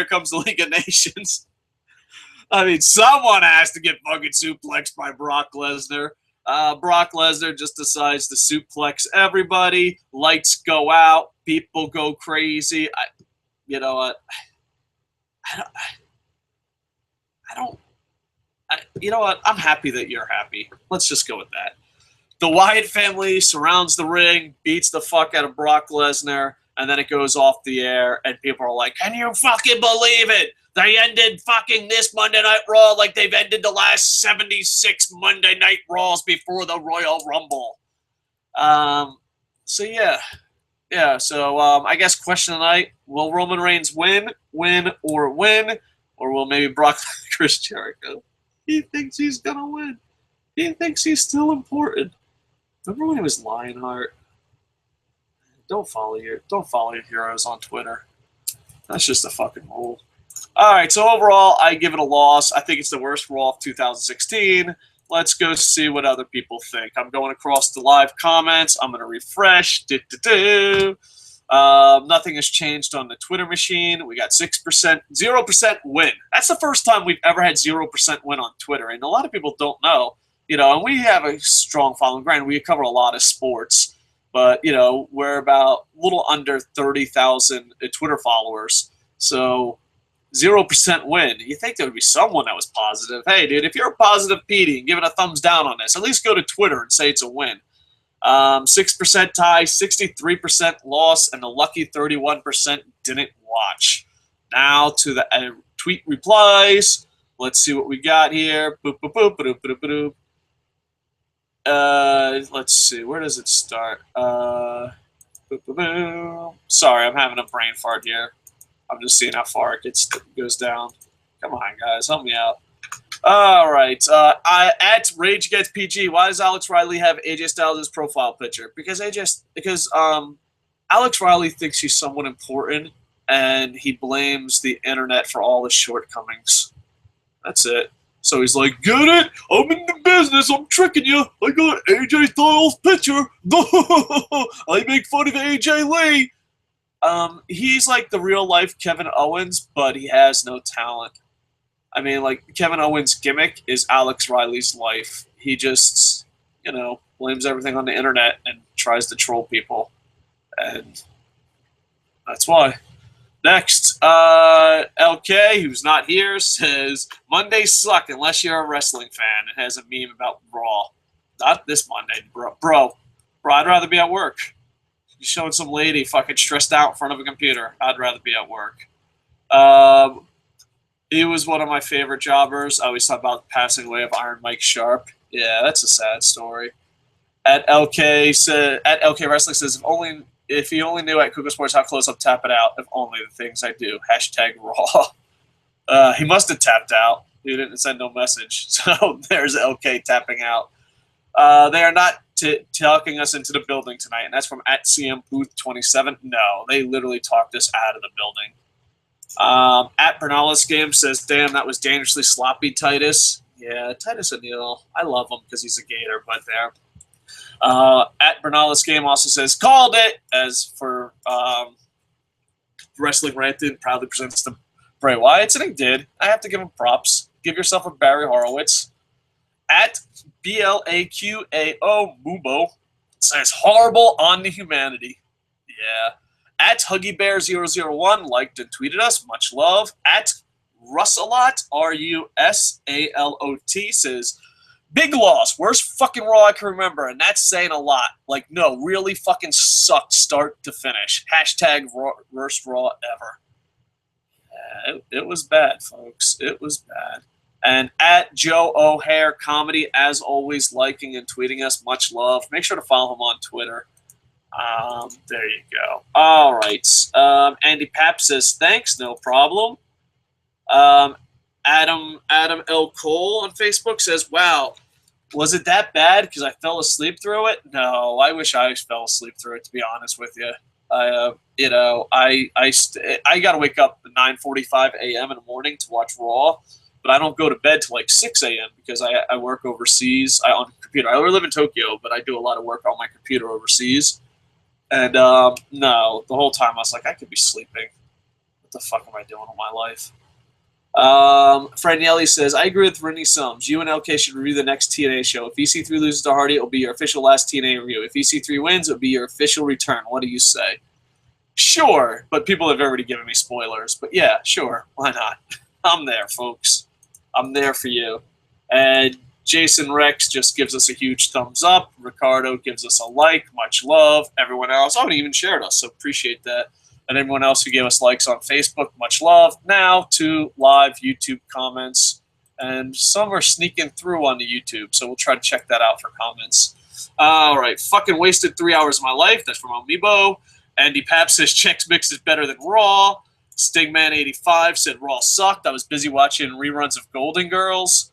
Speaker 1: comes the League of Nations. I mean, someone has to get fucking suplexed by Brock Lesnar. Brock Lesnar just decides to suplex everybody. Lights go out. People go crazy. You know what? You know what? I'm happy that you're happy. Let's just go with that. The Wyatt family surrounds the ring, beats the fuck out of Brock Lesnar, and then it goes off the air, and people are like, can you fucking believe it? They ended fucking this Monday Night Raw like they've ended the last 76 Monday Night Raws before the Royal Rumble. So, yeah. Yeah, so I guess question tonight, will Roman Reigns win, or will maybe Brock Chris Jericho? He thinks he's going to win. He thinks he's still important. Remember when he was Lionheart? Don't follow your heroes on Twitter. That's just a fucking rule. All right, so overall, I give it a loss. I think it's the worst Raw of 2016. Let's go see what other people think. I'm going across the live comments. I'm going to refresh. Nothing has changed on the Twitter machine. We got 6%, 0% win. That's the first time we've ever had 0% win on Twitter, and a lot of people don't know. And we have a strong following. Granted, we cover a lot of sports, but, we're about a little under 30,000 Twitter followers. So 0% win. You think there would be someone that was positive. Hey, dude, if you're a positive Petey and giving a thumbs down on this, at least go to Twitter and say it's a win. 6% tie, 63% loss, and the lucky 31% didn't watch. Now to the tweet replies. Let's see what we got here. Boop, boop, boop, boop, boop, boop, boop. Let's see. Where does it start? Boop, boop, boop. Sorry, I'm having a brain fart here. I'm just seeing how far it goes down. Come on, guys. Help me out. All right. At Rage Gets PG, why does Alex Riley have AJ Styles' profile picture? Because Alex Riley thinks he's someone important, and he blames the internet for all his shortcomings. That's it. So he's like, get it? I'm in the business. I'm tricking you. I got AJ Styles' picture. I make fun of AJ Lee. He's like the real-life Kevin Owens, but he has no talent. I mean, like, Kevin Owens' gimmick is Alex Riley's life. He just, blames everything on the internet and tries to troll people. And that's why. Next, LK, who's not here, says, Mondays suck unless you're a wrestling fan, and has a meme about Raw. Not this Monday, bro. I'd rather be at work. You're showing some lady fucking stressed out in front of a computer. I'd rather be at work. He was one of my favorite jobbers. I always talk about the passing away of Iron Mike Sharp. Yeah, that's a sad story. At LK Wrestling says, if he only knew at KocoSports how close I'm tapping out, if only the things I do. #Raw. He must have tapped out. He didn't send no message. So there's LK tapping out. They are not talking us into the building tonight, and that's from at CM Booth 27. No, they literally talked us out of the building. At Bernales Game says, damn, that was dangerously sloppy, Titus. Yeah, Titus ONeil. I love him because he's a Gator, but there. At Bernales Game also says, called it. As for Wrestling Ranted, proudly presents the Bray Wyatts, and he did. I have to give him props. Give yourself a Barry Horowitz. At BLAQAO Mubo says, horrible on the humanity. Yeah. At HuggyBear001 liked and tweeted us. Much love. At Russalot, RUSALOT, says, big loss. Worst fucking Raw I can remember. And that's saying a lot. Like, no, really fucking sucked start to finish. # worst Raw ever. Yeah, it was bad, folks. It was bad. And at Joe O'Hare Comedy, as always, liking and tweeting us. Much love. Make sure to follow him on Twitter. There you go. All right. Andy Papp says, thanks, no problem. Adam L. Cole on Facebook says, wow, was it that bad because I fell asleep through it? No, I wish I fell asleep through it, to be honest with you. I got to wake up at 9:45 a.m. in the morning to watch Raw, but I don't go to bed till like 6 a.m. because I work overseas on a computer. I live in Tokyo, but I do a lot of work on my computer overseas. And no, the whole time I was like, I could be sleeping. What the fuck am I doing with my life? Franielli says, I agree with Rennie Sums. You and LK should review the next TNA show. If EC3 loses to Hardy, it will be your official last TNA review. If EC3 wins, it will be your official return. What do you say? Sure, but people have already given me spoilers. But yeah, sure, why not? I'm there, folks. I'm there for you. And Jason Rex just gives us a huge thumbs up. Ricardo gives us a like. Much love. Everyone else, oh, and even shared us, so appreciate that. And everyone else who gave us likes on Facebook, much love. Now to live YouTube comments. And some are sneaking through on the YouTube, so we'll try to check that out for comments. All right, fucking wasted 3 hours of my life. That's from Amiibo. Andy Pap says Chex Mix is better than Raw. Stigman85 said Raw sucked. I was busy watching reruns of Golden Girls.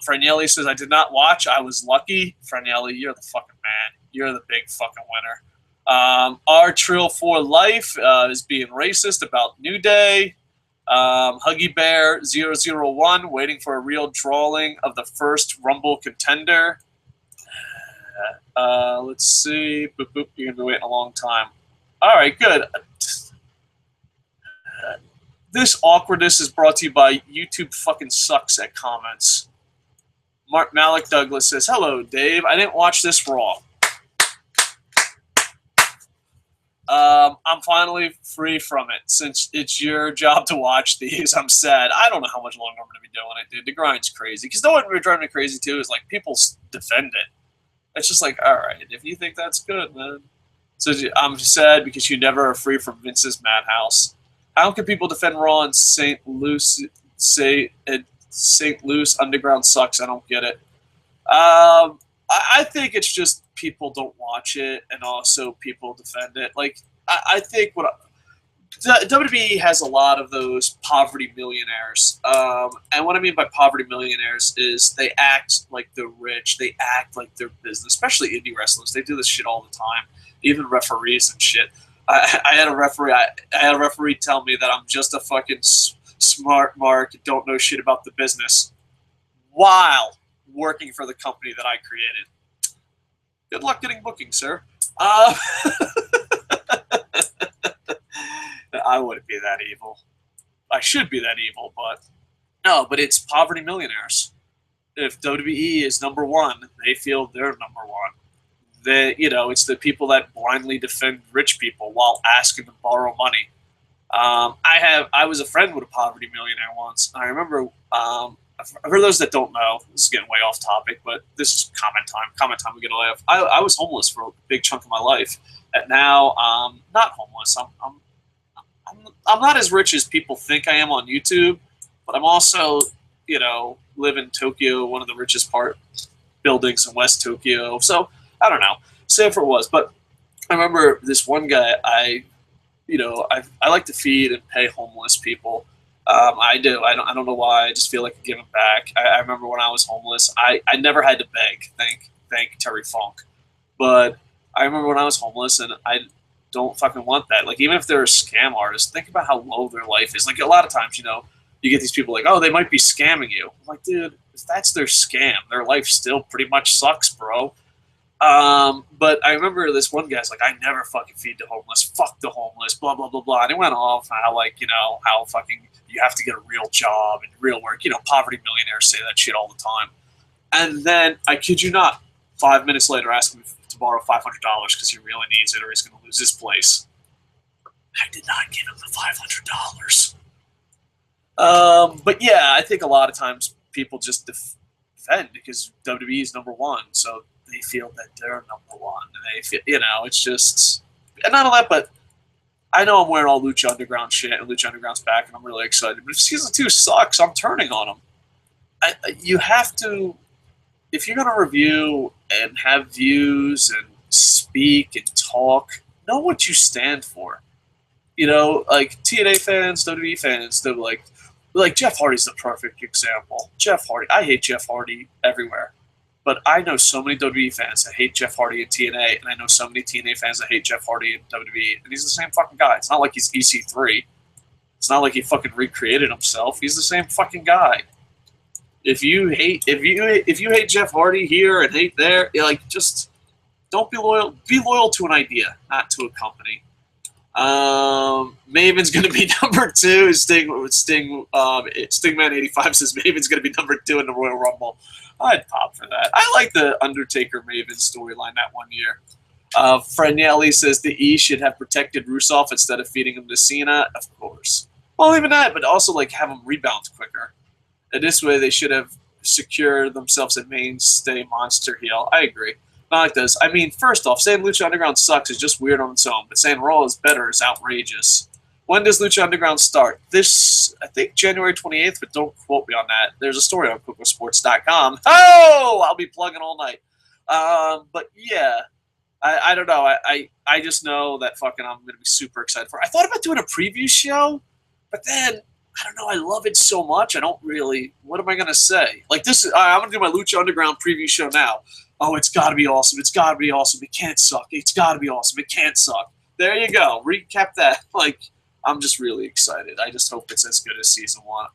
Speaker 1: Franielli says, I did not watch. I was lucky. Franielli, you're the fucking man. You're the big fucking winner. R Trill for Life is being racist about New Day. Huggy Bear 001 waiting for a real drawing of the first Rumble contender. Let's see. Boop, boop. You're going to be waiting a long time. All right, good. This awkwardness is brought to you by YouTube fucking sucks at comments. Mark Malik Douglas says, hello, Dave. I didn't watch this Raw. I'm finally free from it. Since it's your job to watch these, I'm sad. I don't know how much longer I'm going to be doing it, dude. The grind's crazy. Because no one would drive me crazy, too, is like people defend it. It's just like, all right, if you think that's good, man. So I'm sad because you never are free from Vince's madhouse. How can people defend Raw and St. Louis Underground sucks? I don't get it. I think it's just people don't watch it, and also people defend it. Like, I think WWE has a lot of those poverty millionaires. And what I mean by poverty millionaires is they act like they're rich. They act like they're business, especially indie wrestlers. They do this shit all the time, even referees and shit. I had a referee tell me that I'm just a fucking smart mark, don't know shit about the business, while working for the company that I created. Good luck getting booking, sir. I wouldn't be that evil. I should be that evil, but no. But it's poverty millionaires. If WWE is number one, they feel they're number one. It's the people that blindly defend rich people while asking them to borrow money. I was a friend with a poverty millionaire once. I remember, for those that don't know, this is getting way off topic, but this is comment time. Comment time, we get a laugh. I was homeless for a big chunk of my life, and now I'm not homeless. I'm not as rich as people think I am on YouTube, but I'm also, live in Tokyo, one of the richest buildings in West Tokyo. So I don't know. Say if it was, but I remember this one guy. I like to feed and pay homeless people. I do. I don't know why. I just feel like giving back. I remember when I was homeless, I never had to beg. Thank Terry Funk. But I remember when I was homeless, and I don't fucking want that. Like, even if they're a scam artist, think about how low their life is. Like, a lot of times, you get these people like, oh, they might be scamming you. I'm like, dude, if that's their scam, their life still pretty much sucks, bro. But I remember this one guy's like, I never fucking feed the homeless. Fuck the homeless, blah, blah, blah, blah. And he went off how, how fucking you have to get a real job and real work. Poverty millionaires say that shit all the time. And then, I kid you not, 5 minutes later, asked him to borrow $500 because he really needs it or he's going to lose his place. I did not give him the $500. But yeah, I think a lot of times people just defend because WWE is number one. So they feel that they're number one. And they feel, it's just, and not only that, but I know I'm wearing all Lucha Underground shit, and Lucha Underground's back, and I'm really excited. But if season 2 sucks, I'm turning on them. You have to, if you're going to review and have views and speak and talk, know what you stand for. Like TNA fans, WWE fans, they're like Jeff Hardy's the perfect example. Jeff Hardy, I hate Jeff Hardy everywhere. But I know so many WWE fans that hate Jeff Hardy in TNA, and I know so many TNA fans that hate Jeff Hardy in WWE, and he's the same fucking guy. It's not like he's EC3. It's not like he fucking recreated himself. He's the same fucking guy. If you hate Jeff Hardy here and hate there, just don't be loyal. Be loyal to an idea, not to a company. Maven's going to be number 2. Stingman85 says Maven's going to be number 2 in the Royal Rumble. I'd pop for that. I like the Undertaker Maven storyline that one year. Franielli says the E should have protected Rusev instead of feeding him to Cena. Of course. Well, even that, but also have him rebound quicker. And this way, they should have secure themselves a mainstay monster heel. I agree. Not like this. I mean, first off, saying Lucha Underground sucks is just weird on its own, but saying Raw is better is outrageous. When does Lucha Underground start? This, I think, January 28th, but don't quote me on that. There's a story on KocoSports.com. Oh, I'll be plugging all night. But yeah, I don't know. I just know that fucking I'm going to be super excited for it. I thought about doing a preview show, but then, I don't know, I love it so much. I don't really, what am I going to say? Like this is, I'm going to do my Lucha Underground preview show now. Oh, it's got to be awesome. It's got to be awesome. It can't suck. It's got to be awesome. It can't suck. There you go. Recap that. Like, I'm just really excited. I just hope it's as good as season one.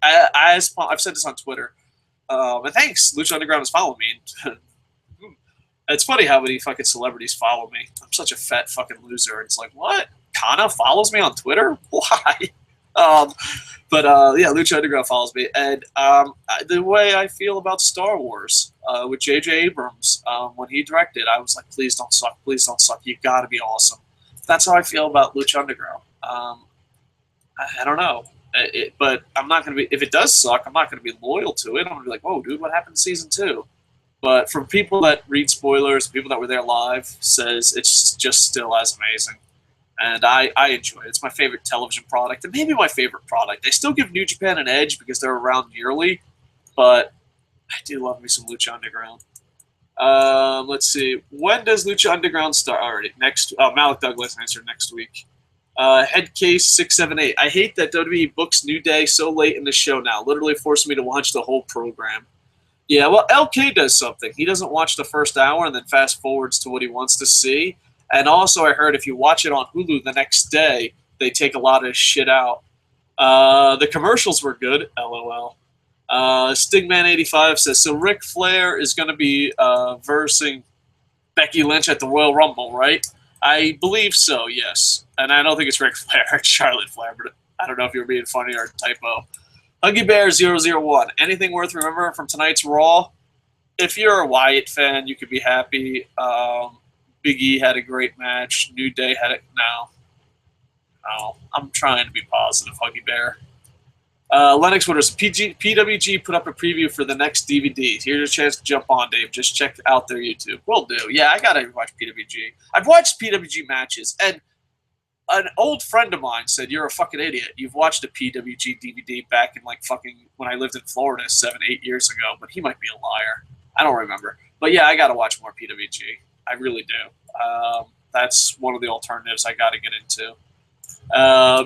Speaker 1: I've said this on Twitter. And thanks, Lucha Underground is following me. It's funny how many fucking celebrities follow me. I'm such a fat fucking loser. It's like, what? Kana follows me on Twitter? Why? Yeah, Lucha Underground follows me. And the way I feel about Star Wars with J.J. Abrams, when he directed, I was like, please don't suck. Please don't suck. You got to be awesome. That's how I feel about Lucha Underground. I don't know. But I'm not going to be – if it does suck, I'm not going to be loyal to it. I'm going to be like, whoa, dude, what happened in season 2? But from people that read spoilers, people that were there live, says it's just still as amazing. And I enjoy it. It's my favorite television product, and maybe my favorite product. They still give New Japan an edge because they're around yearly, but I do love me some Lucha Underground. Let's see. When does Lucha Underground start? Already Malik Douglas answered next week. Headcase 678. I hate that WWE books New Day so late in the show now. Literally forcing me to watch the whole program. Yeah, well, LK does something. He doesn't watch the first hour and then fast forwards to what he wants to see. And also, I heard if you watch it on Hulu the next day, they take a lot of shit out. The commercials were good, LOL. Stigman85 says, so Ric Flair is going to be versing Becky Lynch at the Royal Rumble, right? I believe so, yes. And I don't think it's Ric Flair, it's Charlotte Flair, but I don't know if you were being funny or a typo. Huggy Bear 001. Anything worth remembering from tonight's Raw? If you're a Wyatt fan, you could be happy. Big E had a great match. New Day had it. No, I'm trying to be positive, Huggy Bear. Lennox Wooders, PWG put up a preview for the next DVD. Here's your chance to jump on, Dave. Just check out their YouTube. Will do. Yeah, I gotta watch PWG. I've watched PWG matches, and an old friend of mine said, you're a fucking idiot. You've watched a PWG DVD back in like fucking when I lived in Florida 7-8 years ago, but he might be a liar. I don't remember. But yeah, I gotta watch more PWG. I really do. That's one of the alternatives I got to get into.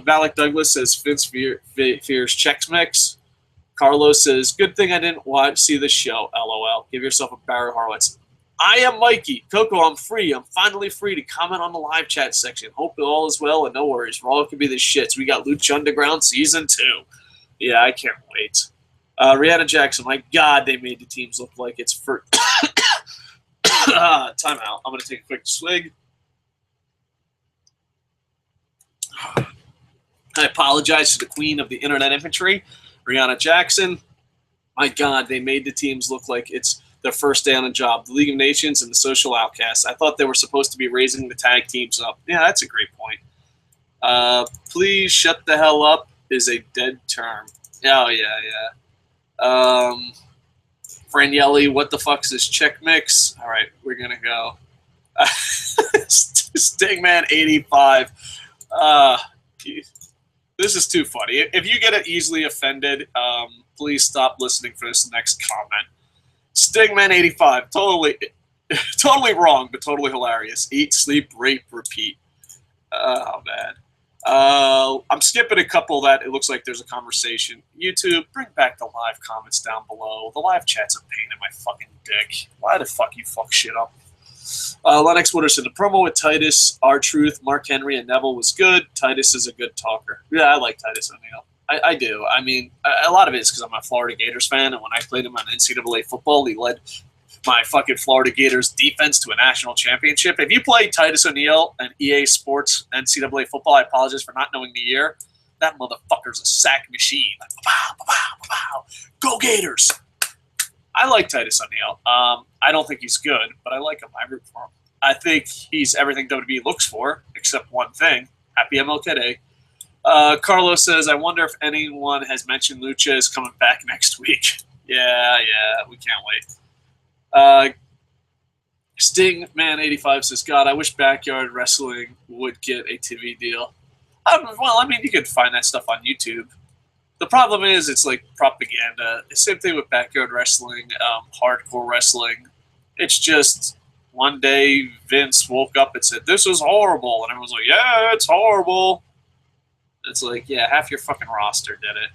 Speaker 1: Malik Douglas says Vince fears Chex Mix. Carlos says, good thing I didn't see the show, LOL. Give yourself a Barry Horowitz. I am Mikey. Coco, I'm free. I'm finally free to comment on the live chat section. Hope it all is well and no worries. Raw could be the shits. We got Lucha Underground Season 2. Yeah, I can't wait. Rihanna Jackson, my God, they made the teams look like it's for... time out. I'm going to take a quick swig. I apologize to the queen of the internet infantry, Rihanna Jackson. My God, they made the teams look like it's their first day on the job. The League of Nations and the Social Outcasts. I thought they were supposed to be raising the tag teams up. Yeah, that's a great point. Please shut the hell up is a dead term. Oh, yeah. Franielli, what the fuck is this check mix? All right, we're going to go. Stingman 85. This is too funny. If you get easily offended, please stop listening for this next comment. Stingman 85, totally wrong, but totally hilarious. Eat, sleep, rape, repeat. Oh, man. I'm skipping a couple that it looks like there's a conversation. YouTube, bring back the live comments down below. The live chat's a pain in my fucking dick. Why the fuck you fuck shit up? Lennox Wooderson, the promo with Titus, R-Truth, Mark Henry, and Neville was good. Titus is a good talker. Yeah, I like Titus ONeil. I do. I mean, a lot of it is because I'm a Florida Gators fan, and when I played him on NCAA football, he led my fucking Florida Gators defense to a national championship. If you play Titus ONeil and EA Sports NCAA football, I apologize for not knowing the year. That motherfucker's a sack machine. Like, pow. Go Gators! I like Titus ONeil. I don't think he's good, but I like him. I root for him. I think he's everything WWE looks for, except one thing. Happy MLK Day. Carlos says, I wonder if anyone has mentioned Lucha is coming back next week. Yeah, we can't wait. Sting Man 85 says, God, I wish Backyard Wrestling would get a TV deal. Well, I mean, you could find that stuff on YouTube. The problem is it's like propaganda. Same thing with Backyard Wrestling, hardcore wrestling. It's just one day Vince woke up and said, this is horrible. And everyone's like, yeah, it's horrible. It's like, yeah, half your fucking roster did it.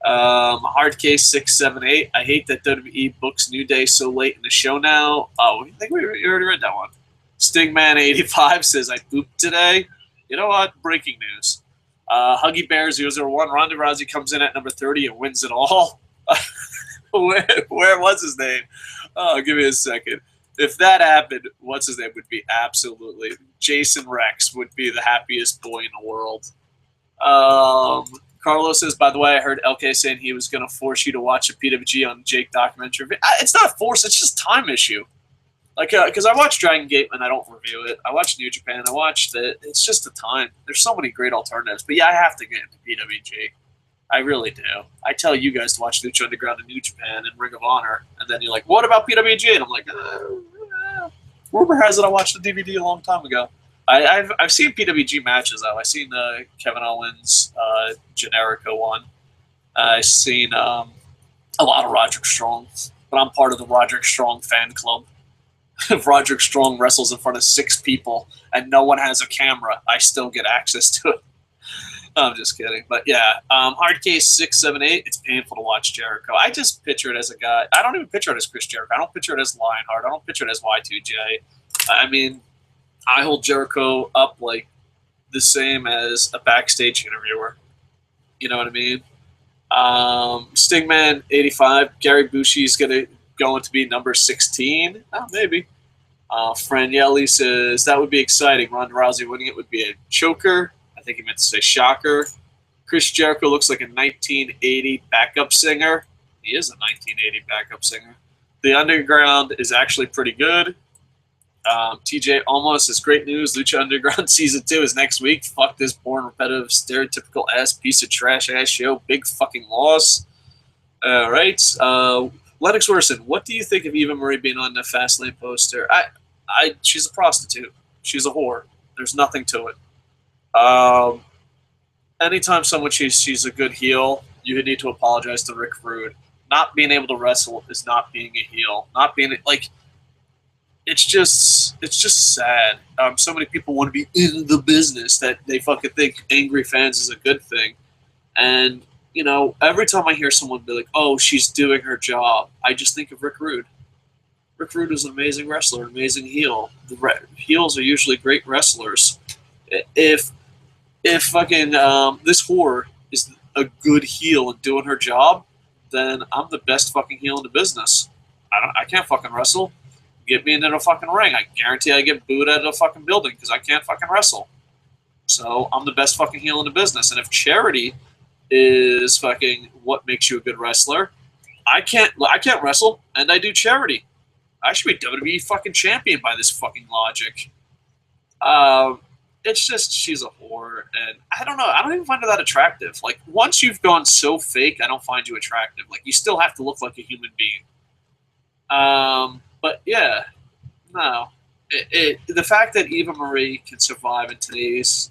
Speaker 1: Hardcase 678. I hate that WWE books New Day so late in the show now. Oh, I think we already read that one. Stingman 85 says, I pooped today. You know what? Breaking news. Huggy Bear 001. Ronda Rousey comes in at number 30 and wins it all. Where was his name? Oh, give me a second. If that happened, what's his name would be absolutely. Jason Rex would be the happiest boy in the world. Carlos says, by the way, I heard LK saying he was going to force you to watch a PWG on Jake documentary. It's not a force. It's just time issue. Like, because I watch Dragon Gate and I don't review it. I watch New Japan. I watched it. It's just a time. There's so many great alternatives. But yeah, I have to get into PWG. I really do. I tell you guys to watch Lucha Underground and New Japan and Ring of Honor. And then you're like, what about PWG? And I'm like, rumor has it I watched the DVD a long time ago. I've seen PWG matches, though. I've seen Kevin Owens, Jericho one. I've seen a lot of Roderick Strong. But I'm part of the Roderick Strong fan club. If Roderick Strong wrestles in front of 6 people and no one has a camera, I still get access to it. I'm just kidding. But yeah, Hardcase 678, it's painful to watch Jericho. I just picture it as a guy. I don't even picture it as Chris Jericho. I don't picture it as Lionheart. I don't picture it as Y2J. I mean, I hold Jericho up like the same as a backstage interviewer. You know what I mean? Stingman 85, Gary Bushi's going to be number 16. Oh, maybe. Franielli says, that would be exciting. Ronda Rousey winning it would be a choker. I think he meant to say shocker. Chris Jericho looks like a 1980 backup singer. He is a 1980 backup singer. The Underground is actually pretty good. TJ almost is great news. Lucha Underground Season 2 is next week. Fuck this boring, repetitive, stereotypical ass piece of trash ass show. Big fucking loss. All right. Lennox Werson, what do you think of Eva Marie being on the Fastlane poster? She's a prostitute. She's a whore. There's nothing to it. Anytime someone she's a good heel, you need to apologize to Rick Rude. Not being able to wrestle is not being a heel. Not being like, it's just sad. So many people want to be in the business that they fucking think angry fans is a good thing. And you know, every time I hear someone be like, "Oh, she's doing her job," I just think of Rick Rude. Rick Rude is an amazing wrestler, an amazing heel. Heels are usually great wrestlers. If fucking this whore is a good heel and doing her job, then I'm the best fucking heel in the business. I can't fucking wrestle. Get me into the fucking ring. I guarantee I get booed out of the fucking building because I can't fucking wrestle. So I'm the best fucking heel in the business. And if charity is fucking what makes you a good wrestler, I can't wrestle and I do charity. I should be WWE fucking champion by this fucking logic. It's just she's a whore, and I don't know. I don't even find her that attractive. Like, once you've gone so fake, I don't find you attractive. Like, you still have to look like a human being. But yeah, no. The fact that Eva Marie can survive in today's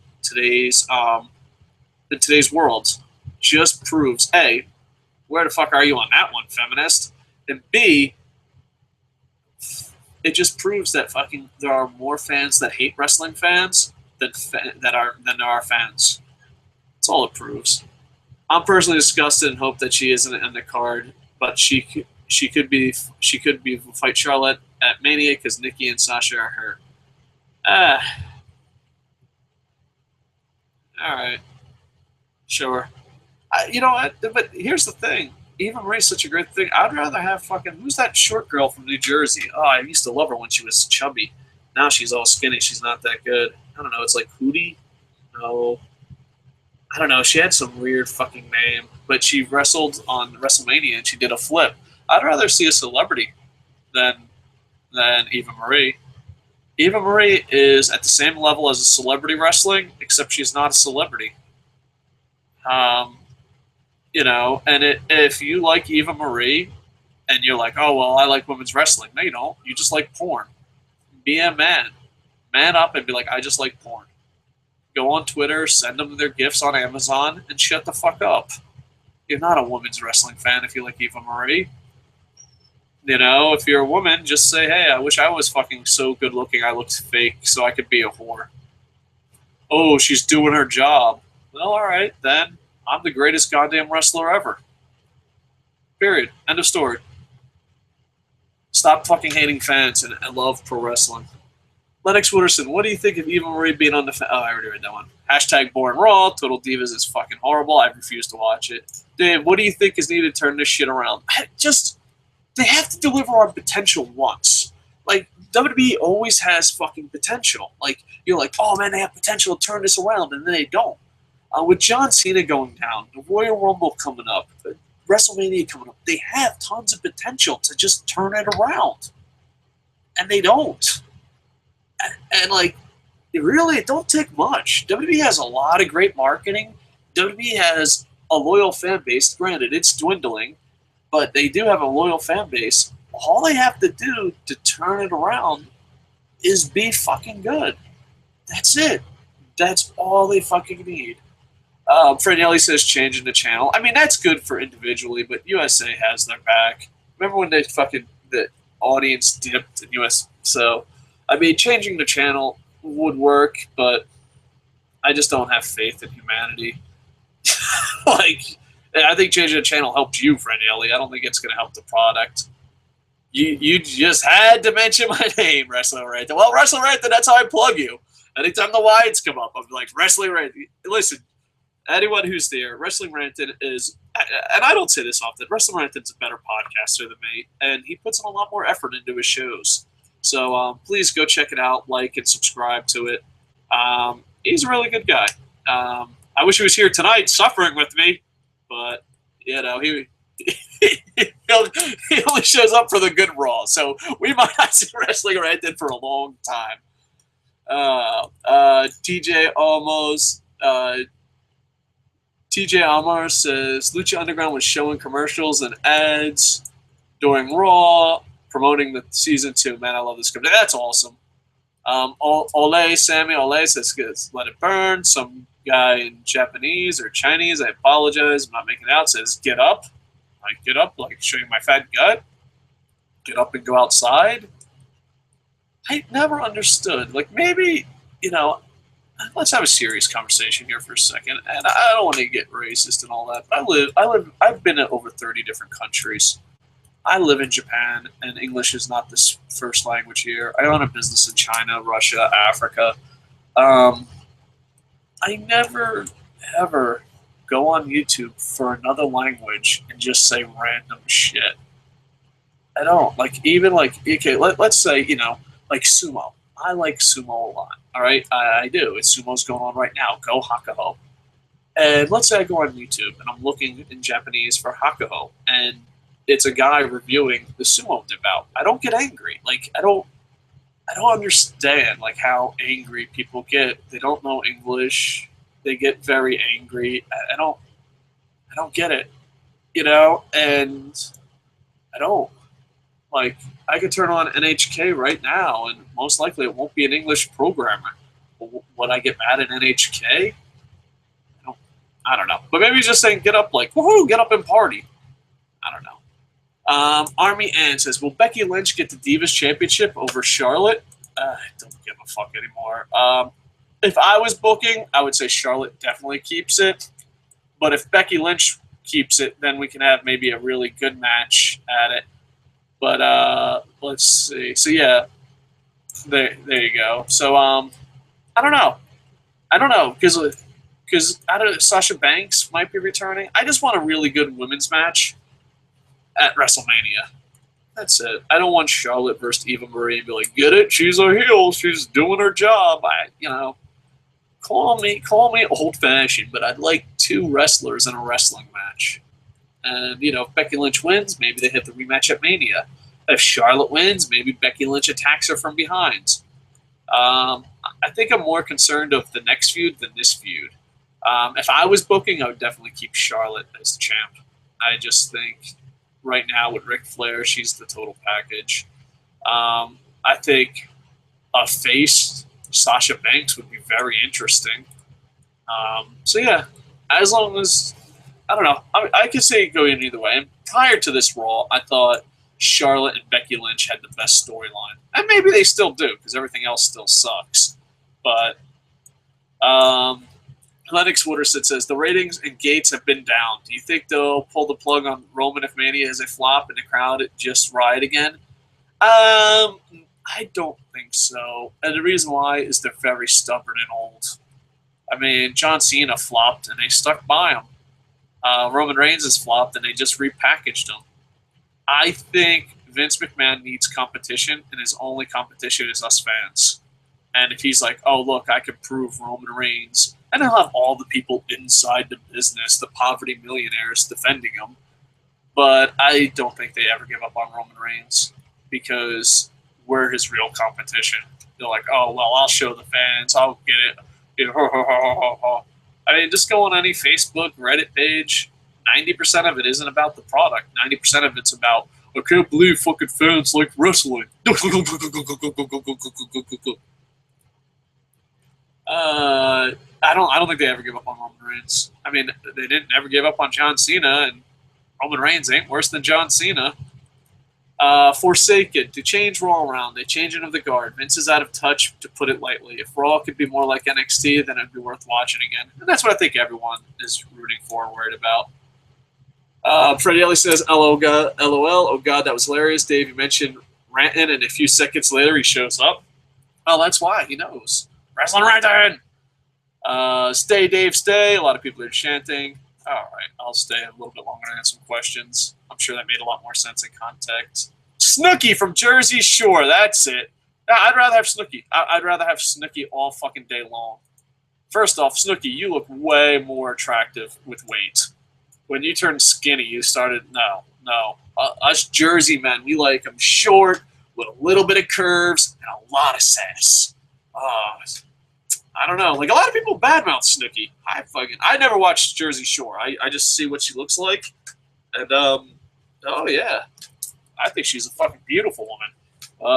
Speaker 1: world just proves, A, where the fuck are you on that one, feminist? And B, it just proves that fucking there are more fans that hate wrestling fans than there are fans. That's all it proves. I'm personally disgusted and hope that she isn't in the card, but she could be fight Charlotte at Mania because Nikki and Sasha are hurt. All right, sure. You know what? But here's the thing. Eva Marie's such a great thing. I'd rather have fucking... Who's that short girl from New Jersey? Oh, I used to love her when she was chubby. Now she's all skinny. She's not that good. I don't know. It's like Hootie? No. I don't know. She had some weird fucking name. But she wrestled on WrestleMania and she did a flip. I'd rather see a celebrity than Eva Marie. Eva Marie is at the same level as a celebrity wrestling, except she's not a celebrity. You know, and if you like Eva Marie, and you're like, oh, well, I like women's wrestling. No, you don't. You just like porn. Be a man. Man up and be like, I just like porn. Go on Twitter, send them their gifts on Amazon, and shut the fuck up. You're not a women's wrestling fan if you like Eva Marie. You know, if you're a woman, just say, hey, I wish I was fucking so good looking I looked fake so I could be a whore. Oh, she's doing her job. Well, all right, then. I'm the greatest goddamn wrestler ever. Period. End of story. Stop fucking hating fans and love pro wrestling. Lennox Wooderson, what do you think of Eva Marie being on the... Oh, I already read that one. Hashtag boring Raw. Total Divas is fucking horrible. I refuse to watch it. Dave, what do you think is needed to turn this shit around? They have to deliver on potential once. Like, WWE always has fucking potential. Like, you're like, oh man, they have potential to turn this around, and then they don't. With John Cena going down, the Royal Rumble coming up, WrestleMania coming up, they have tons of potential to just turn it around. And they don't. And like, it don't take much. WWE has a lot of great marketing. WWE has a loyal fan base. Granted, it's dwindling, but they do have a loyal fan base. All they have to do to turn it around is be fucking good. That's it. That's all they fucking need. Franielli says changing the channel. I mean, that's good for individually, but USA has their back. Remember when the audience dipped in US? So, I mean, changing the channel would work, but I just don't have faith in humanity. Like, I think changing the channel helped you, Franielli. I don't think it's going to help the product. You just had to mention my name, Wrestling Ranted. Well, Wrestling Ranted, that's how I plug you. Anytime the Wyatts come up, I'm like, Wrestling Ranted. Listen, anyone who's there, Wrestling Ranted is, and I don't say this often, Wrestling Ranted is a better podcaster than me, and he puts in a lot more effort into his shows. So please go check it out, like and subscribe to it. He's a really good guy. I wish he was here tonight suffering with me, but, you know, he only shows up for the good Raw, so we might not see Wrestling Ranted for a long time. TJ Almar says Lucha Underground was showing commercials and ads during Raw, promoting the season 2. Man, I love this company. That's awesome. Sammy Ole says let it burn. Some guy in Japanese or Chinese, I apologize, I'm not making it out, says get up. Like, get up, like show you my fat gut. Get up and go outside. I never understood. Like, maybe, you know, let's have a serious conversation here for a second. And I don't want to get racist and all that, but I've been in over 30 different countries. I live in Japan, and English is not the first language here. I own a business in China, Russia, Africa. I never, ever go on YouTube for another language and just say random shit. I don't. Like, even like, okay, let's say, you know, like sumo. I like sumo a lot. All right, I do. Sumo's going on right now. Go Hakuho. And let's say I go on YouTube and I'm looking in Japanese for Hakuho, and it's a guy reviewing the sumo bout. I don't get angry. Like, I don't understand like how angry people get. They don't know English. They get very angry. I don't get it. You know, and I don't. Like, I could turn on NHK right now, and most likely it won't be an English programmer. Would I get mad at NHK? I don't know. But maybe he's just saying, get up, like, woohoo, get up and party. I don't know. Army Ann says, will Becky Lynch get the Divas Championship over Charlotte? I don't give a fuck anymore. If I was booking, I would say Charlotte definitely keeps it. But if Becky Lynch keeps it, then we can have maybe a really good match at it. But let's see. So yeah, there you go. So I don't know because Sasha Banks might be returning. I just want a really good women's match at WrestleMania. That's it. I don't want Charlotte versus Eva Marie and be like, get it? She's a heel. She's doing her job. Call me old fashioned, but I'd like 2 wrestlers in a wrestling match. And, you know, if Becky Lynch wins, maybe they hit the rematch at Mania. If Charlotte wins, maybe Becky Lynch attacks her from behind. I think I'm more concerned of the next feud than this feud. If I was booking, I would definitely keep Charlotte as the champ. I just think right now with Ric Flair, she's the total package. I think a face, Sasha Banks, would be very interesting. So yeah, as long as, I don't know, I could say go in either way. And prior to this Raw, I thought Charlotte and Becky Lynch had the best storyline, and maybe they still do because everything else still sucks. But Lennox Wooderson says the ratings and gates have been down. Do you think they'll pull the plug on Roman if Mania is a flop and the crowd just riot again? I don't think so, and the reason why is they're very stubborn and old. I mean, John Cena flopped and they stuck by him. Roman Reigns has flopped and they just repackaged him. I think Vince McMahon needs competition, and his only competition is us fans. And if he's like, oh, look, I can prove Roman Reigns, and he'll have all the people inside the business, the poverty millionaires, defending him. But I don't think they ever give up on Roman Reigns because we're his real competition. They're like, oh, well, I'll show the fans. I'll get it. I mean, just go on any Facebook, Reddit page. 90% of it isn't about the product. 90% of it's about, I can't believe fucking fans like wrestling. I don't think they ever give up on Roman Reigns. I mean, they didn't ever give up on John Cena, and Roman Reigns ain't worse than John Cena. Forsaken, to change Raw around, they change it of the guard. Vince is out of touch, to put it lightly. If Raw could be more like NXT, then it'd be worth watching again. And that's what I think everyone is rooting for and worried about. Freddie Ellie says, LOL, oh God, that was hilarious. Dave, you mentioned ranting, and a few seconds later he shows up. Oh, that's why, he knows. Wrestling ranting! Stay, Dave, stay. A lot of people are chanting. All right, I'll stay a little bit longer and answer some questions. I'm sure that made a lot more sense in context. Snooki from Jersey Shore, that's it. I'd rather have Snooki. I'd rather have Snooki all fucking day long. First off, Snooki, you look way more attractive with weight. When you turned skinny, you started, no. Us Jersey men, we like them short, with a little bit of curves, and a lot of sass. I don't know. Like, a lot of people badmouth Snooki. I never watched Jersey Shore. I just see what she looks like. And, oh, yeah. I think she's a fucking beautiful woman.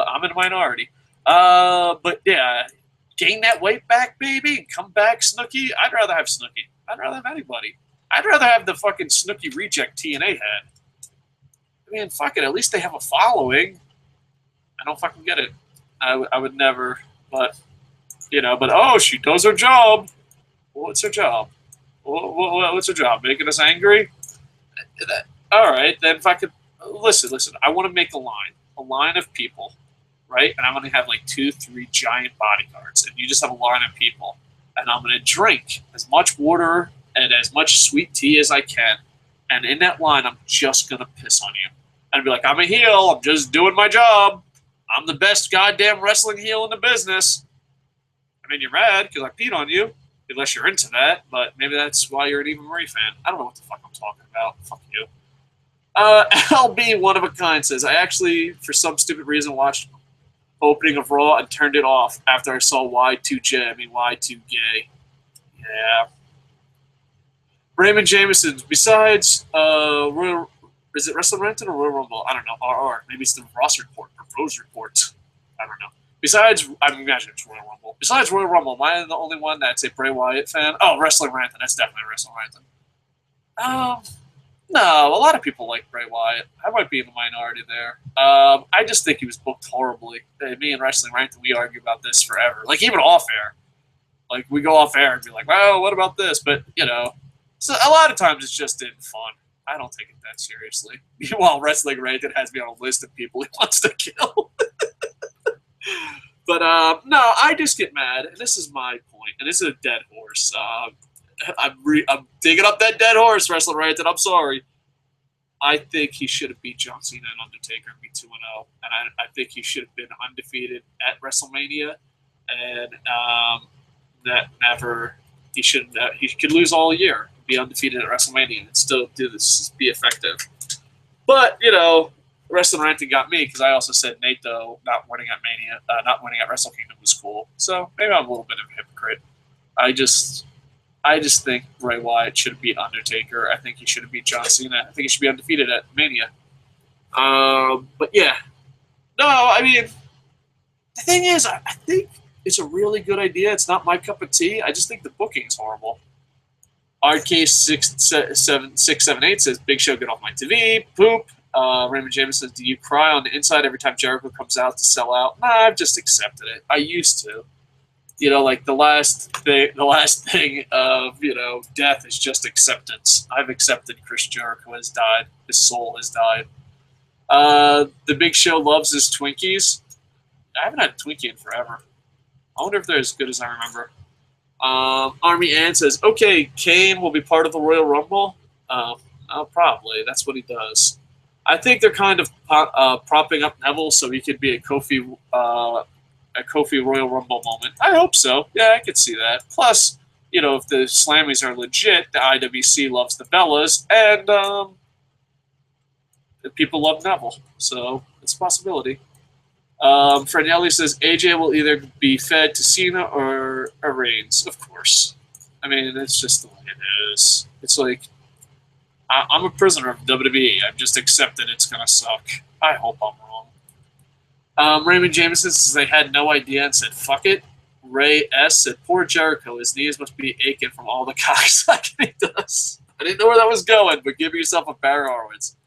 Speaker 1: I'm in a minority. But, yeah, gain that weight back, baby, and come back, Snooki. I'd rather have Snooki. I'd rather have anybody. I'd rather have the fucking Snooki reject TNA head. I mean, fuck it. At least they have a following. I don't fucking get it. I would never, but... You know, but oh, she does her job. What's her job? What's her job? Making us angry? All right, then if I could listen. I want to make a line of people, right? And I'm going to have like 2-3 giant bodyguards, and you just have a line of people, and I'm going to drink as much water and as much sweet tea as I can, and in that line, I'm just going to piss on you and be like, I'm a heel. I'm just doing my job. I'm the best goddamn wrestling heel in the business. I mean, you're mad because I peed on you, unless you're into that, but maybe that's why you're an Eva Marie fan. I don't know what the fuck I'm talking about. Fuck you. LB One of a Kind says, I actually, for some stupid reason, watched opening of Raw and turned it off after I saw Y2J. I mean, Y2 gay. Yeah. Raymond Jameson, besides Royal, is it Wrestling Renton or Royal Rumble? I don't know. RR. Maybe it's the Ross Report or Rose Report. I don't know. Besides, I imagine it's Royal Rumble. Besides Royal Rumble, am I the only one that's a Bray Wyatt fan? Oh, Wrestling Ranton. That's definitely Wrestling Ranton. No, a lot of people like Bray Wyatt. I might be in the minority there. I just think he was booked horribly. Me and Wrestling Ranton, we argue about this forever. Like, even off air. Like, we go off air and be like, well, what about this? But, you know, so a lot of times it's just in fun. I don't take it that seriously. Meanwhile, Wrestling Ranton has me on a list of people he wants to kill. But, no, I just get mad, and this is my point, and this is a dead horse. I'm digging up that dead horse, Wrestling Ranton. I'm sorry. I think he should have beat John Cena and Undertaker and be 2-0, and I think he should have been undefeated at WrestleMania, and that never he could lose all year, be undefeated at WrestleMania, and still do this, be effective. But you know, Wrestling Ranting got me because I also said Nato not winning at Mania, not winning at Wrestle Kingdom was cool. So maybe I'm a little bit of a hypocrite. I just think Bray Wyatt should have beat Undertaker. I think he should have beat John Cena. I think he should be undefeated at Mania. But yeah. No, I mean, the thing is, I think it's a really good idea. It's not my cup of tea. I just think the booking is horrible. RK678 says, Big Show, get off my TV. Poop. Raymond James says, do you cry on the inside every time Jericho comes out to sell out? Nah, I've just accepted it. I used to. You know, like the last thing of, you know, death is just acceptance. I've accepted Chris Jericho has died. His soul has died. The Big Show loves his Twinkies. I haven't had a Twinkie in forever. I wonder if they're as good as I remember. Army Ann says, okay, Kane will be part of the Royal Rumble. Probably. That's what he does. I think they're kind of propping up Neville so he could be a Kofi Royal Rumble moment. I hope so. Yeah, I could see that. Plus, you know, if the Slammies are legit, the IWC loves the Bellas, and people love Neville. So it's a possibility. Franielli says AJ will either be fed to Cena or Reigns. Of course. I mean, it's just the way it is. It's like, I'm a prisoner of WWE. I've just accepted it's going to suck. I hope I'm wrong. Raymond Jameson says they had no idea and said, fuck it. Ray S. said, poor Jericho. His knees must be aching from all the cocksucking he does. I didn't know where that was going, but give yourself a Barry Horowitz.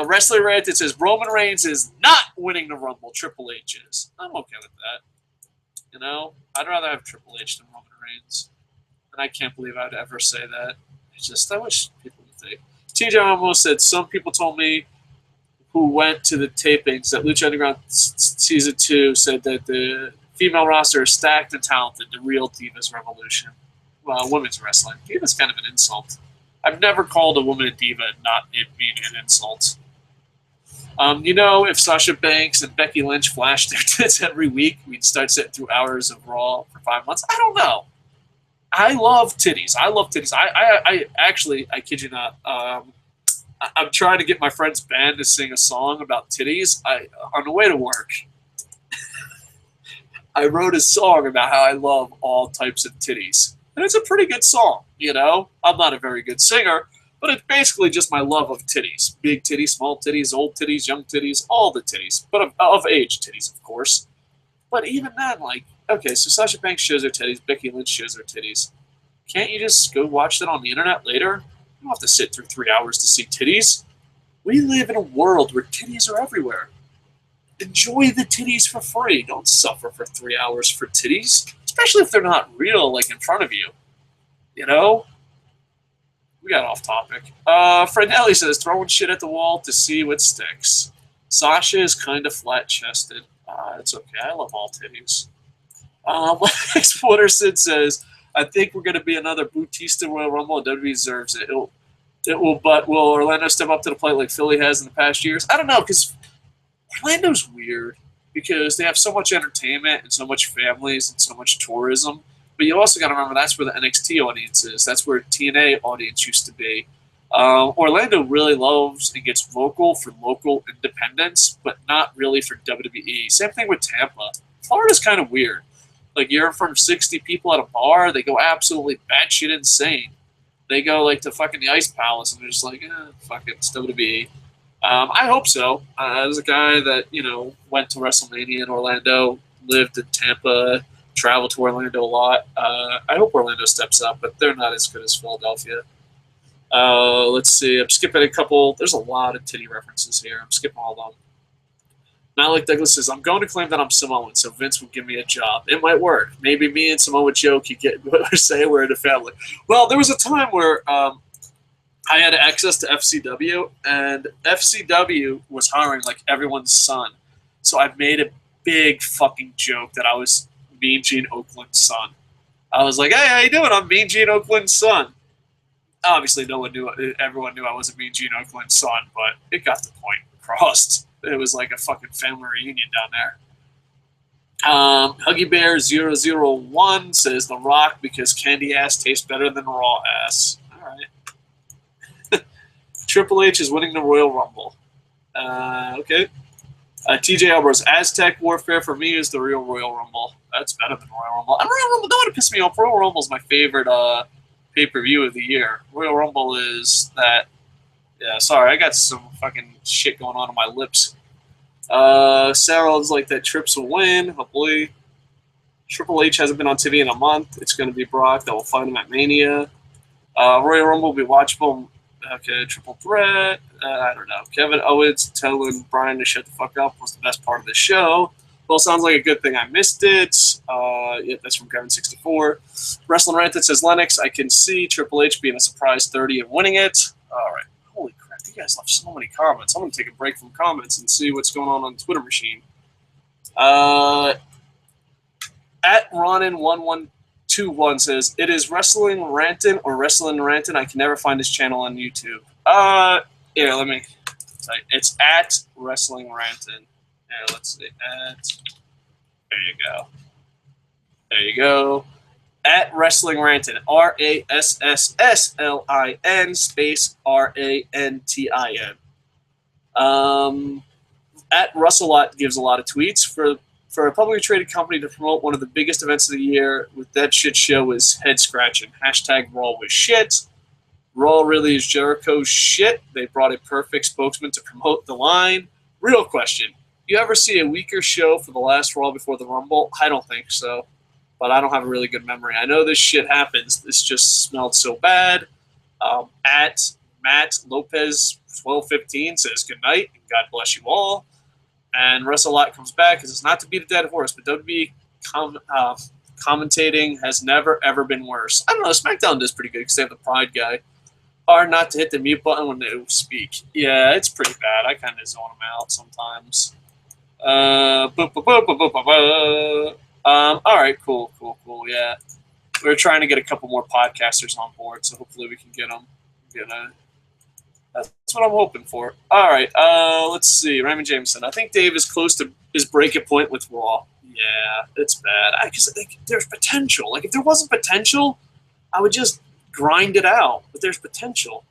Speaker 1: Wrestler Ranted says, Roman Reigns is not winning the Rumble. Triple H is. I'm okay with that. You know, I'd rather have Triple H than Roman Reigns. And I can't believe I'd ever say that. It's just, I wish people would think. TJ almost said, some people told me who went to the tapings that Lucha Underground Season 2 said that the female roster is stacked and talented. The real Divas Revolution. Well, women's wrestling. Diva's kind of an insult. I've never called a woman a diva and not it being an insult. You know, if Sasha Banks and Becky Lynch flashed their tits every week, we'd start sitting through hours of Raw for 5 months. I don't know. I love titties. I actually, I kid you not, I'm trying to get my friend's band to sing a song about titties. On the way to work, I wrote a song about how I love all types of titties. And it's a pretty good song, you know? I'm not a very good singer, but it's basically just my love of titties. Big titties, small titties, old titties, young titties, all the titties. But of age titties, of course. But even then, like, okay, so Sasha Banks shows her titties, Becky Lynch shows her titties. Can't you just go watch that on the internet later? You don't have to sit through 3 hours to see titties. We live in a world where titties are everywhere. Enjoy the titties for free. Don't suffer for 3 hours for titties. Especially if they're not real, like in front of you. You know? We got off topic. Frednelli says, throwing shit at the wall to see what sticks. Sasha is kind of flat-chested. It's okay. I love all titties. Lex Waterson says, I think we're going to be another Bautista Royal Rumble, and WWE deserves it. But will Orlando step up to the plate like Philly has in the past years? I don't know, because Orlando's weird. Because they have so much entertainment and so much families and so much tourism. But you also got to remember that's where the NXT audience is. That's where TNA audience used to be. Orlando really loves and gets vocal for local independence, but not really for WWE. Same thing with Tampa. Florida's kind of weird. Like, you're in front of 60 people at a bar, they go absolutely batshit insane. They go, like, to fucking the Ice Palace, and they're just like, fuck it, it's WWE. I hope so. As a guy that, you know, went to WrestleMania in Orlando, lived in Tampa, traveled to Orlando a lot, I hope Orlando steps up, but they're not as good as Philadelphia. Let's see. I'm skipping a couple. There's a lot of titty references here. I'm skipping all of them. Malik Douglas says, I'm going to claim that I'm Samoan, so Vince will give me a job. It might work. Maybe me and Samoa Joe could say we're in a family. Well, there was a time where I had access to FCW, and FCW was hiring, like, everyone's son. So I made a big fucking joke that I was Mean Gene Oakland's son. I was like, hey, how you doing? I'm Mean Gene Oakland's son. Obviously, everyone knew I wasn't Mean Gene Oakland's son, but it got the point across. It was like a fucking family reunion down there. Huggy Bear 001 says The Rock because candy ass tastes better than raw ass. All right. Triple H is winning the Royal Rumble. Okay. TJ Ambrose, Aztec Warfare for me is the real Royal Rumble. That's better than Royal Rumble. And Royal Rumble, don't want to piss me off. Royal Rumble is my favorite pay-per-view of the year. Royal Rumble is that Yeah, sorry, I got some fucking shit going on my lips. Sarah's like that Trips will win, hopefully. Triple H hasn't been on TV in a month. It's going to be Brock that will find him at Mania. Royal Rumble will be watchable. Okay, Triple Threat. I don't know. Kevin Owens telling Brian to shut the fuck up was the best part of the show. Well, sounds like a good thing I missed it. Yeah, that's from Kevin64. Wrestling Rant that says Lennox. I can see Triple H being a surprise 30 and winning it. All right. Holy crap. You guys left so many comments. I'm going to take a break from comments and see what's going on the Twitter machine. At Ronin1121 says, it is Wrestling Rantin or Wrestling Rantin. I can never find his channel on YouTube. Here, let me tell you. It's at Wrestling Rantin. Here, let's see. There you go. There you go. At Wrestling Rantin. RASSSLIN space RANTIN. At Russellot gives a lot of tweets. For a publicly traded company to promote one of the biggest events of the year with that shit show is head scratching. Hashtag Raw was shit. Raw really is Jericho's shit. They brought a perfect spokesman to promote the line. Real question. You ever see a weaker show for the last Raw before the Rumble? I don't think so. But I don't have a really good memory. I know this shit happens. This just smelled so bad. At Matt Lopez 1215 says good night and God bless you all. And Russellot comes back because it's not to beat a dead horse, but WWE commentating has never, ever been worse. I don't know. SmackDown does pretty good because they have the Pride guy. Hard not to hit the mute button when they speak. Yeah, it's pretty bad. I kind of zone them out sometimes. All right, cool. Yeah. We're trying to get a couple more podcasters on board, so hopefully we can get them. That's what I'm hoping for. All right, let's see. Raymond Jameson. I think Dave is close to his breaking point with Raw. Yeah, it's bad. Because there's potential. Like, if there wasn't potential, I would just grind it out. But there's potential.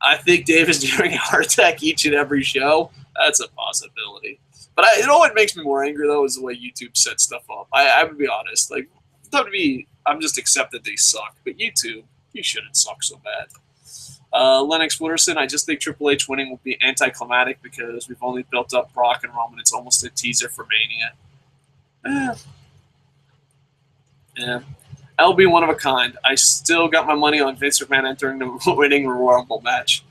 Speaker 1: I think Dave is nearing a heart attack each and every show. That's a possibility. But you know what makes me more angry, though, is the way YouTube sets stuff up. I would be honest. Like, WWE, I'm just accepted they suck. But YouTube, you shouldn't suck so bad. Lennox Wooderson, I just think Triple H winning will be anticlimactic because we've only built up Brock and Roman. It's almost a teaser for Mania. Yeah. LB one of a kind. I still got my money on Vince McMahon entering the winning Royal Rumble match.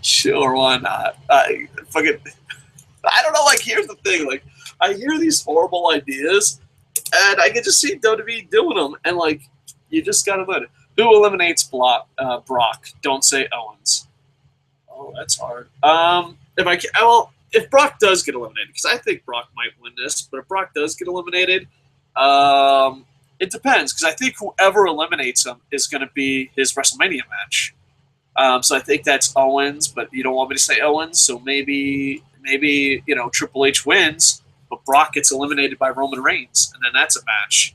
Speaker 1: Sure, why not? I don't know. Like, here's the thing. Like, I hear these horrible ideas, and I can just see WWE doing them, and like, you just gotta let it. Who eliminates Brock? Don't say Owens. Oh, that's hard. If Brock does get eliminated, because I think Brock might win this, but if Brock does get eliminated, it depends, because I think whoever eliminates him is going to be his WrestleMania match. So I think that's Owens, but you don't want me to say Owens, so maybe Triple H wins, but Brock gets eliminated by Roman Reigns, and then that's a match.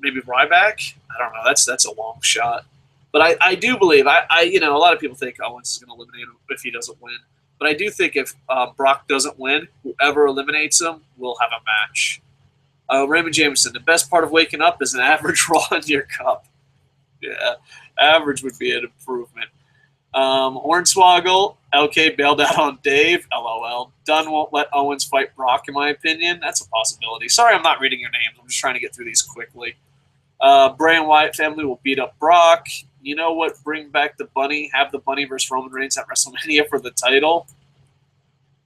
Speaker 1: Maybe Ryback. I don't know. That's a long shot, but I do believe a lot of people think Owens is going to eliminate him if he doesn't win. But I do think if Brock doesn't win, whoever eliminates him will have a match. Raymond Jameson. The best part of waking up is an average Raw in your cup. Yeah, average would be an improvement. Hornswoggle, LK bailed out on Dave, LOL. Dunn won't let Owens fight Brock, in my opinion. That's a possibility. Sorry I'm not reading your names. I'm just trying to get through these quickly. Bray and Wyatt family will beat up Brock. You know what? Bring back the Bunny. Have the Bunny versus Roman Reigns at WrestleMania for the title.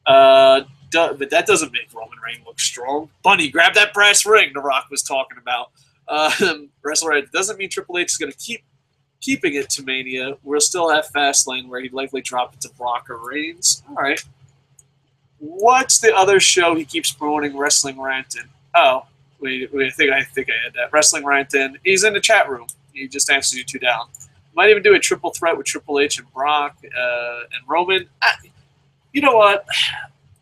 Speaker 1: But that doesn't make Roman Reigns look strong. Bunny, grab that brass ring The Rock was talking about. Wrestler, it doesn't mean Triple H is going to keeping it to Mania. We'll still have Fastlane where he'd likely drop it to Brock or Reigns. All right. What's the other show he keeps promoting? Wrestling Rantin. Oh, wait, I think I had that. Wrestling Rantin. He's in the chat room. He just answers you two down. Might even do a triple threat with Triple H and Brock and Roman. You know what?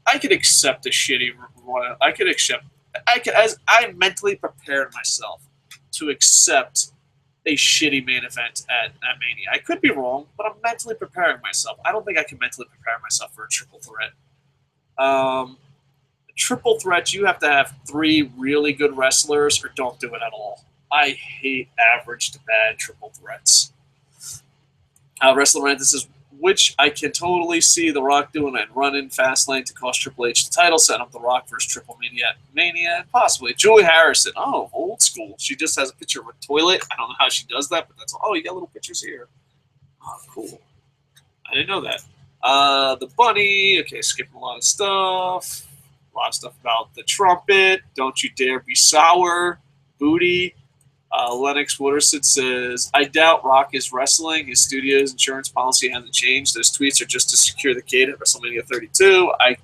Speaker 1: I could accept a shitty Royal. As I mentally prepared myself to accept a shitty main event at Mania. I could be wrong, but I'm mentally preparing myself. I don't think I can mentally prepare myself for a triple threat. Triple threat, you have to have 3 really good wrestlers or don't do it at all. I hate average to bad triple threats. Wrestler Rant says, which I can totally see The Rock doing and run in Fastlane to cost Triple H the title, setting up The Rock versus Triple Mania, and possibly. Julie Harrison, oh, old school. She just has a picture of a toilet. I don't know how she does that, but that's all. Oh, you got little pictures here. Oh, cool. I didn't know that. The Bunny, okay, skipping a lot of stuff. A lot of stuff about the trumpet. Don't you dare be sour. Booty. Lennox Wooderson says, I doubt Rock is wrestling. His studio's insurance policy hasn't changed. Those tweets are just to secure the gate at WrestleMania 32. I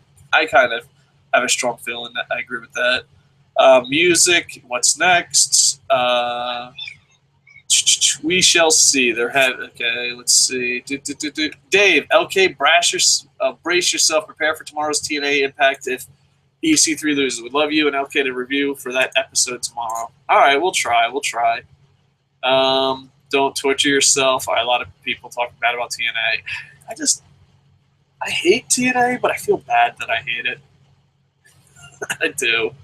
Speaker 1: kind of have a strong feeling that I agree with that. Music, what's next? We shall see. Okay, let's see. Dave, LK, brace yourself. Prepare for tomorrow's TNA Impact if EC3 loses. Would love you and LK to review for that episode tomorrow. All right, we'll try. Don't torture yourself. A lot of people talking bad about TNA. I hate TNA, but I feel bad that I hate it. I do.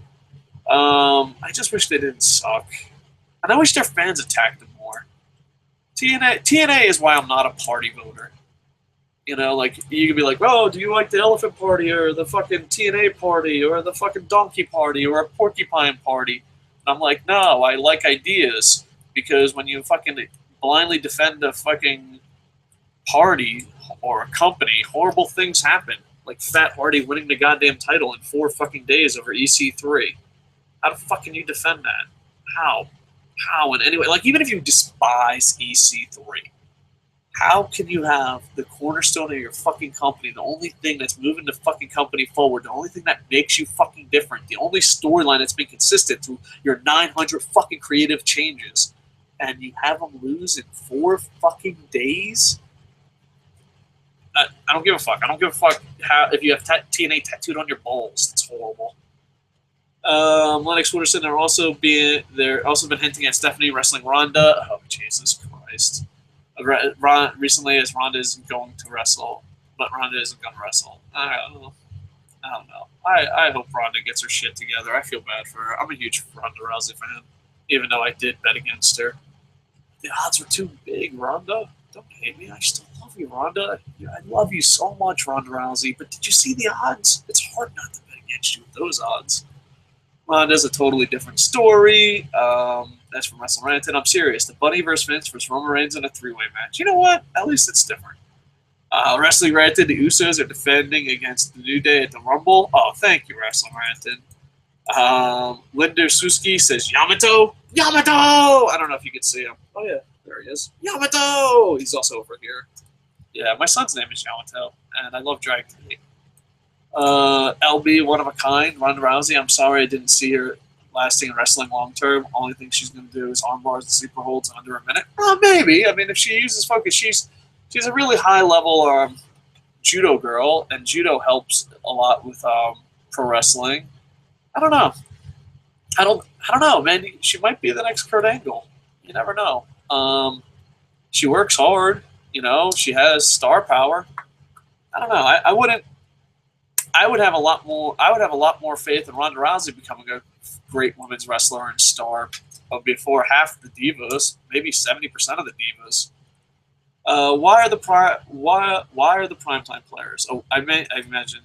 Speaker 1: I just wish they didn't suck. And I wish their fans attacked them more. TNA is why I'm not a party voter. You know, like, you could be like, oh, do you like the elephant party or the fucking TNA party or the fucking donkey party or a porcupine party? And I'm like, no, I like ideas. Because when you fucking blindly defend a fucking party or a company, horrible things happen. Like Fat Hardy winning the goddamn title in 4 fucking days over EC3. How the fuck can you defend that? How? And anyway, like, even if you despise EC3, how can you have the cornerstone of your fucking company, the only thing that's moving the fucking company forward, the only thing that makes you fucking different, the only storyline that's been consistent through your 900 fucking creative changes, and you have them lose in 4 fucking days? I don't give a fuck. I don't give a fuck if you have TNA tattooed on your balls. It's horrible. Lennox Wooderson, they're also been hinting at Stephanie wrestling Ronda. Oh, Jesus Christ. Recently, as Ronda isn't going to wrestle, but Ronda isn't going to wrestle. I don't know. I hope Ronda gets her shit together. I feel bad for her. I'm a huge Ronda Rousey fan, even though I did bet against her. The odds were too big, Ronda. Don't hate me. I still love you, Ronda. I love you so much, Ronda Rousey. But did you see the odds? It's hard not to bet against you with those odds. Ronda's a totally different story. That's from Wrestle Ranted. I'm serious. The Bunny versus Vince versus Roman Reigns in a 3-way match. You know what? At least it's different. Wrestling Ranted. The Usos are defending against the New Day at the Rumble. Oh, thank you, Wrestling Ranted. Linda Suski says Yamato. I don't know if you can see him. Oh, yeah. There he is. Yamato! He's also over here. Yeah, my son's name is Yamato, and I love Dragon Gate. LB, one of a kind. Ronda Rousey, I'm sorry I didn't see her lasting in wrestling long term. Only thing she's going to do is arm bars and sleeper holds in under a minute. Maybe. I mean, if she uses focus, she's a really high level judo girl, and judo helps a lot with pro wrestling. I don't know. I don't know, man. She might be the next Kurt Angle. You never know. She works hard. You know, she has star power. I don't know. I would have a lot more faith in Ronda Rousey becoming a great women's wrestler and star before half the divas, maybe 70% of the divas. Why are the primetime players? Oh, I imagine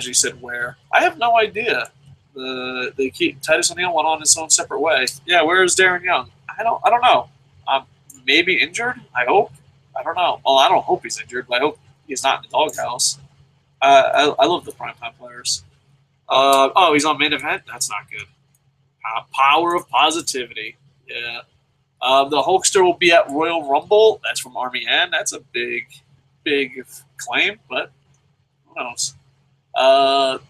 Speaker 1: you said where. I have no idea. They keep Titus ONeil went on his own separate way. Yeah, where is Darren Young? I don't know. Maybe injured. I hope. I don't know. Well, I don't hope he's injured, but I hope he's not in the doghouse. I love the primetime players. He's on main event? That's not good. Power of positivity. Yeah. The Hulkster will be at Royal Rumble. That's from Army N. That's a big claim, but who knows?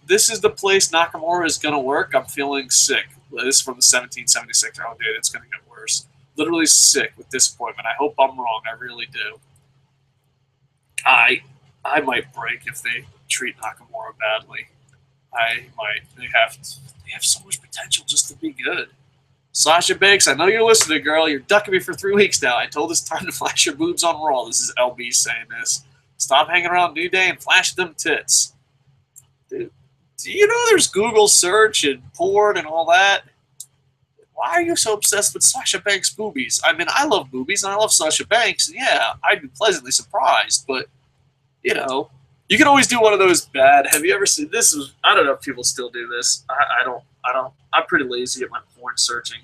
Speaker 1: This is the place Nakamura is going to work. I'm feeling sick. This is from the 1776. Oh, dude, it's going to get worse. Literally sick with disappointment. I hope I'm wrong. I really do. I might break if they treat Nakamura badly. I might. They have so much potential just to be good. Sasha Banks, I know you're listening, girl. You're ducking me for 3 weeks now. I told it's time to flash your boobs on Raw. This is LB saying this. Stop hanging around New Day and flash them tits. Dude, do you know there's Google search and porn and all that? why are you so obsessed with Sasha Banks' boobies? I mean, I love boobies, and I love Sasha Banks, and yeah, I'd be pleasantly surprised, but, you know, you can always do one of those bad, have you ever seen, this is, I don't know if people still do this, I don't, I'm pretty lazy at my porn searching,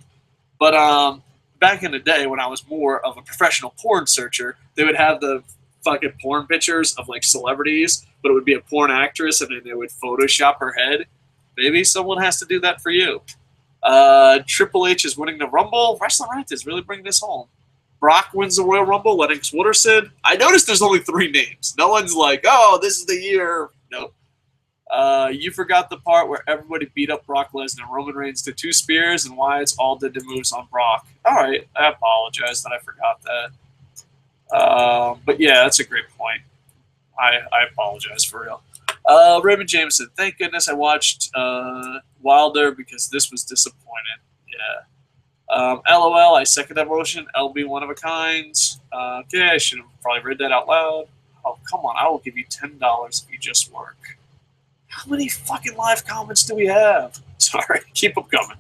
Speaker 1: but, back in the day when I was more of a professional porn searcher, they would have the fucking porn pictures of, like, celebrities, but it would be a porn actress, and then they would Photoshop her head. Maybe someone has to do that for you. Triple H is winning the Rumble. Wrestling Rant is really bringing this home. Brock wins the Royal Rumble. Lennox Wooderson. I noticed there's only 3 names. No one's like, oh, this is the year. Nope. You forgot the part where everybody beat up Brock Lesnar. Roman Reigns did 2 spears, and Wyatt's all did the moves on Brock. All right. I apologize that I forgot that. But yeah, that's a great point. I apologize for real. Raymond Jameson, thank goodness I watched Wilder because this was disappointing. Yeah. LOL, I second that motion. LB one of a kind. Okay, I should have probably read that out loud. Oh, come on, I will give you $10 if you just work. How many fucking live comments do we have? Sorry, keep them coming.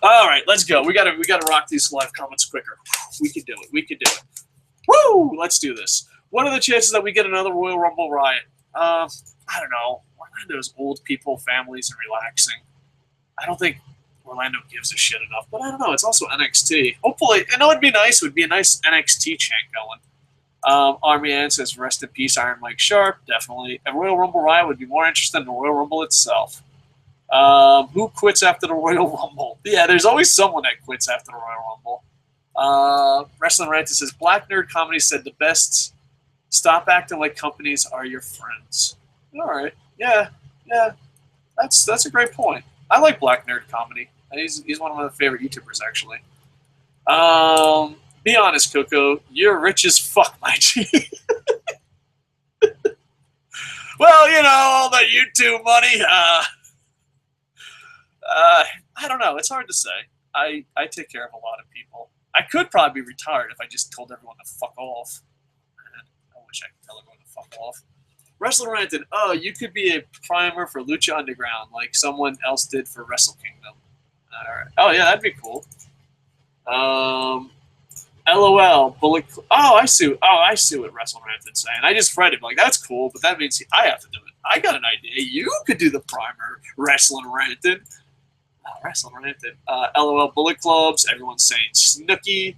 Speaker 1: All right, let's go. We gotta rock these live comments quicker. We can do it. We can do it. Woo! Let's do this. What are the chances that we get another Royal Rumble riot? I don't know. Orlando's old people, families, and relaxing. I don't think Orlando gives a shit enough, but I don't know. It's also NXT. Hopefully, I know it'd be nice. It would be a nice NXT chant going. Army Ann says, rest in peace, Iron Mike Sharp. Definitely. A Royal Rumble riot would be more interesting than the Royal Rumble itself. Who quits after the Royal Rumble? Yeah, there's always someone that quits after the Royal Rumble. Wrestling Rant says, Black Nerd Comedy said the best. Stop acting like companies are your friends. All right. Yeah. That's a great point. I like Black Nerd Comedy. He's one of my favorite YouTubers, actually. Be honest, Coco. You're rich as fuck, my G. Well, you know, all that YouTube money. I don't know. It's hard to say. I take care of a lot of people. I could probably be retired if I just told everyone to fuck off. I wish I could tell everyone to fuck off. Wrestler Ranted, oh, you could be a primer for Lucha Underground like someone else did for Wrestle Kingdom. All right. Oh, yeah, that'd be cool. LOL, Bullet. I see what Wrestle Ranted's saying. I just read it like that's cool, but that means I have to do it. I got an idea. You could do the primer, Wrestling Ranted. Wrestling Ranted. LOL, Bullet Clubs. Everyone's saying Snooki.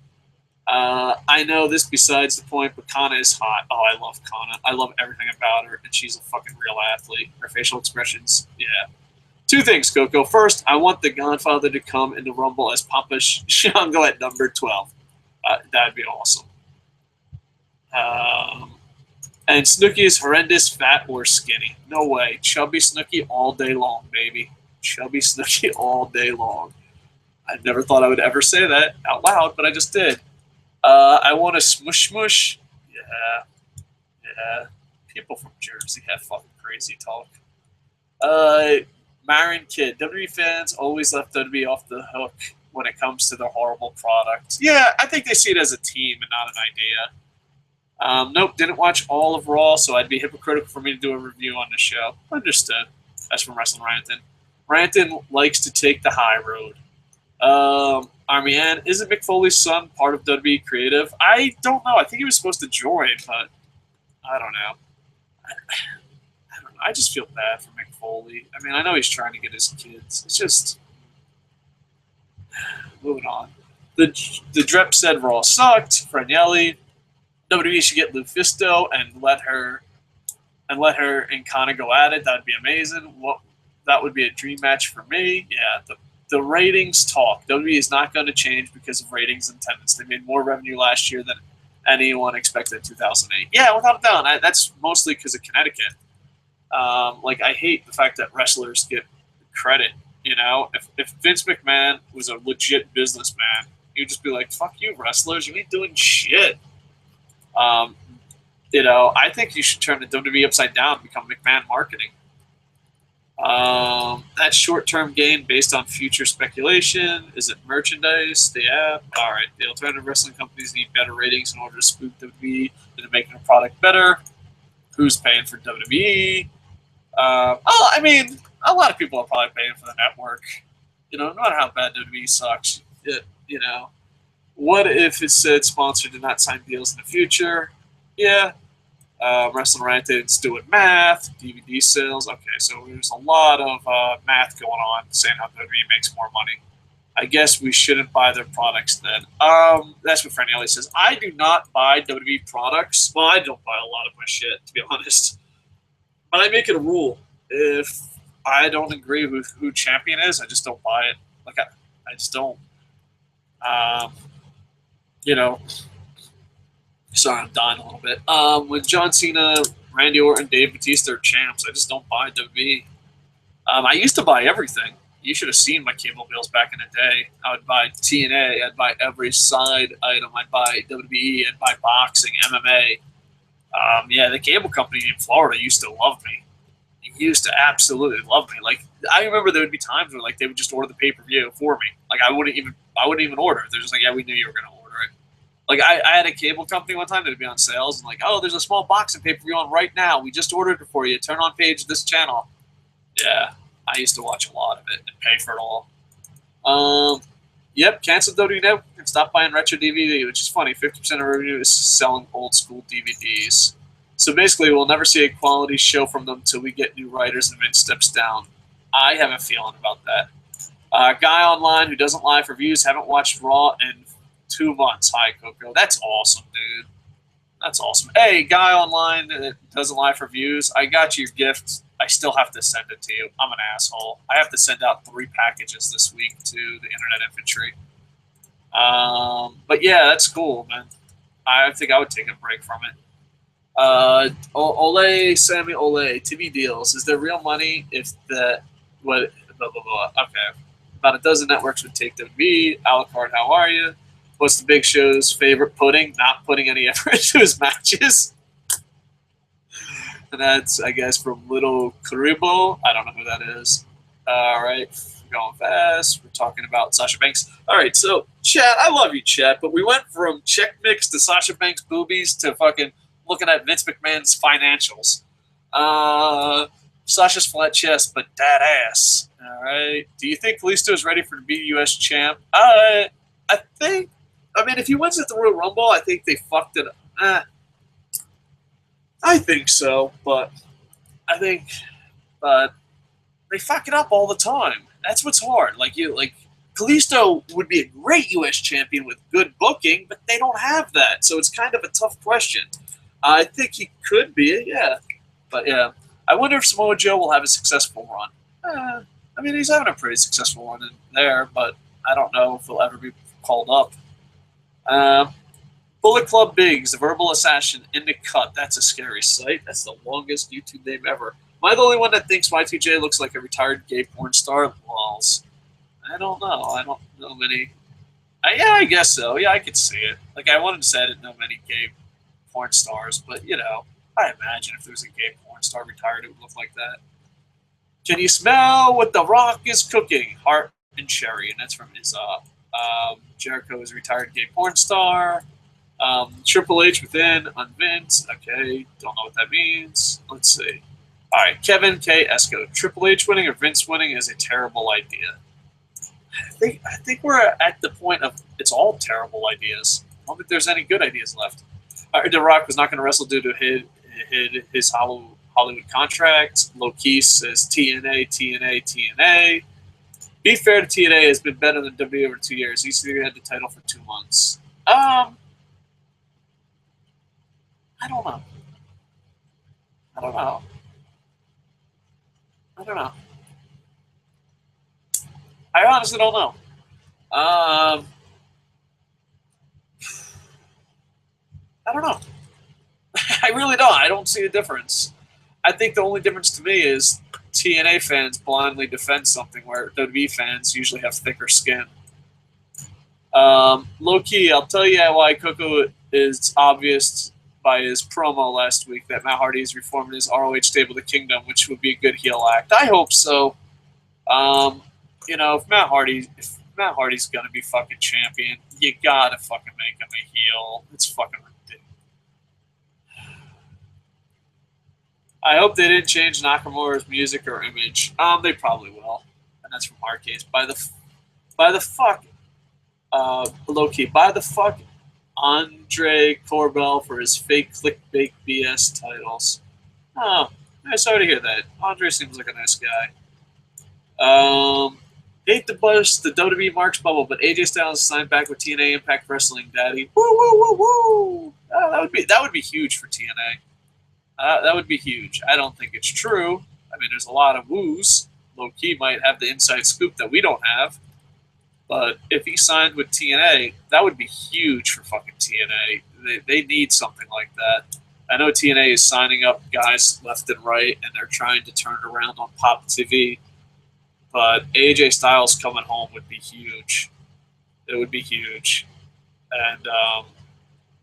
Speaker 1: I know this besides the point, but Kana is hot. Oh, I love Kana. I love everything about her, and she's a fucking real athlete. Her facial expressions, yeah. 2 things, Coco. First, I want the Godfather to come in the Rumble as Papa Shango at number 12. That'd be awesome. And Snooki is horrendous, fat, or skinny. No way. Chubby Snooki all day long, baby. Chubby Snooki all day long. I never thought I would ever say that out loud, but I just did. I want a smush smush. Yeah. People from Jersey have fucking crazy talk. Marion Kid. WWE fans always left WWE off the hook when it comes to their horrible product. Yeah, I think they see it as a team and not an idea. Nope, didn't watch all of Raw, so I'd be hypocritical for me to do a review on the show. Understood. That's from Wrestling Ranton. Ranton likes to take the high road. Army Ann, isn't Mick Foley's son part of WWE Creative? I don't know. I think he was supposed to join, but I don't know. I just feel bad for Mick Foley. I mean, I know he's trying to get his kids. It's just moving on. The Drep said Raw sucked. Franielli, WWE should get Lufisto and let her and Kana go at it. That'd be amazing. That would be a dream match for me. Yeah, the ratings talk. WWE is not going to change because of ratings and attendance. They made more revenue last year than anyone expected in 2008. Yeah, without a doubt. That's mostly because of Connecticut. I hate the fact that wrestlers get credit. You know, if Vince McMahon was a legit businessman, he'd just be like, "Fuck you, wrestlers! You ain't doing shit." You know, I think you should turn the WWE upside down and become McMahon marketing. That short-term gain based on future speculation. Is it merchandise? Yeah. All right. The alternative wrestling companies need better ratings in order to spook WWE into making a product better. Who's paying for WWE? I mean, a lot of people are probably paying for the network. You know, no matter how bad WWE sucks, You know, what if it said sponsor did not sign deals in the future? Yeah. Wrestling Rant didn't do it math, DVD sales. Okay, so there's a lot of math going on saying how WWE makes more money. I guess we shouldn't buy their products then. That's what Franny Ellie says. I do not buy WWE products. Well, I don't buy a lot of my shit, to be honest. But I make it a rule. If I don't agree with who champion is, I just don't buy it. Like, I just don't. You know, sorry, I'm dying a little bit. When John Cena, Randy Orton, Dave Bautista are champs, I just don't buy WWE. I used to buy everything. You should have seen my cable bills back in the day. I would buy TNA. I'd buy every side item. I'd buy WWE. I'd buy boxing, MMA. Yeah, the cable company in Florida used to love me. They used to absolutely love me. Like, I remember there would be times where like they would just order the pay-per-view for me. Like I wouldn't even order it. They're just like, yeah, we knew you were going to order it. Like I had a cable company one time that would be on sales and like, oh, there's a small boxing pay-per-view on right now. We just ordered it for you. Turn on page this channel. Yeah. I used to watch a lot of it and pay for it all. Yep, canceled WWE Network and stopped buying retro DVD, which is funny. 50% of revenue is selling old school DVDs. So basically, we'll never see a quality show from them until we get new writers and Vince steps down. I have a feeling about that. Guy online who doesn't lie for views, haven't watched Raw in 2 months. Hi, Koco. That's awesome, dude. That's awesome. Hey, guy online that doesn't lie for views, I got you your gift. I still have to send it to you. I'm an asshole. I have to send out 3 packages this week to the Internet Infantry. But yeah, that's cool, man. I think I would take a break from it. Ole, Sammy Ole, TV deals. Is there real money if the what? Blah blah blah. Okay, about a dozen networks would take WWE. Alucard, how are you? What's the Big Show's favorite pudding? Not putting any effort into his matches. And that's, I guess, from Little Karibo. I don't know who that is. All right, going fast. We're talking about Sasha Banks. All right, so, chat, I love you, chat, but we went from check mix to Sasha Banks' boobies to fucking looking at Vince McMahon's financials. Sasha's flat chest, but that ass. All right. Do you think Kalisto is ready for to be U.S. champ? I think, I mean, if he wins at the Royal Rumble, I think they fucked it up. I think so, but they fuck it up all the time. That's what's hard. Like Kalisto would be a great U.S. champion with good booking, but they don't have that, so it's kind of a tough question. I think he could be, yeah, but yeah. I wonder if Samoa Joe will have a successful run. I mean, he's having a pretty successful run in there, but I don't know if he'll ever be called up. Bullet Club Biggs, the verbal assassin in the cut. That's a scary sight. That's the longest YouTube name ever. Am I the only one that thinks Y2J looks like a retired gay porn star? Walls. I don't know. I don't know many. Yeah, I guess so. Yeah, I could see it. Like, I wanted to say I didn't know many gay porn stars, but, you know, I imagine if there was a gay porn star retired, it would look like that. Can you smell what The Rock is cooking? Heart and Sherry. And that's from his, Jericho is a retired gay porn star. Triple H within, unvinced. Okay, don't know what that means. Let's see. All right, Kevin K. Esco. Triple H winning or Vince winning is a terrible idea. I think we're at the point of it's all terrible ideas. I don't think there's any good ideas left. All right, The Rock was not going to wrestle due to his Hollywood contract. Low-key says TNA, TNA, TNA. Be fair to TNA has been better than WWE over 2 years. EC3 had the title for 2 months. I don't know. I honestly don't know. I don't know. I really don't. I don't see a difference. I think the only difference to me is TNA fans blindly defend something where WWE fans usually have thicker skin. Low-key, I'll tell you why Koco is obvious by his promo last week that Matt Hardy is reforming his ROH stable, The Kingdom, which would be a good heel act. I hope so. You know, if Matt Hardy's gonna be fucking champion, you gotta fucking make him a heel. It's fucking ridiculous. I hope they didn't change Nakamura's music or image. They probably will, and that's from our case. By the fuck. Low key, buy the fuck Andre Corbell for his fake clickbait BS titles. Oh, I'm sorry to hear that. Andre seems like a nice guy. Hate to bust the WWE Marks bubble, but AJ Styles signed back with TNA Impact Wrestling, Daddy. Woo woo woo woo! That would be huge for TNA. That would be huge. I don't think it's true. I mean, there's a lot of woos. Low key might have the inside scoop that we don't have. But if he signed with TNA, that would be huge for fucking TNA. They need something like that. I know TNA is signing up guys left and right, and they're trying to turn it around on Pop TV. But AJ Styles coming home would be huge. It would be huge. And,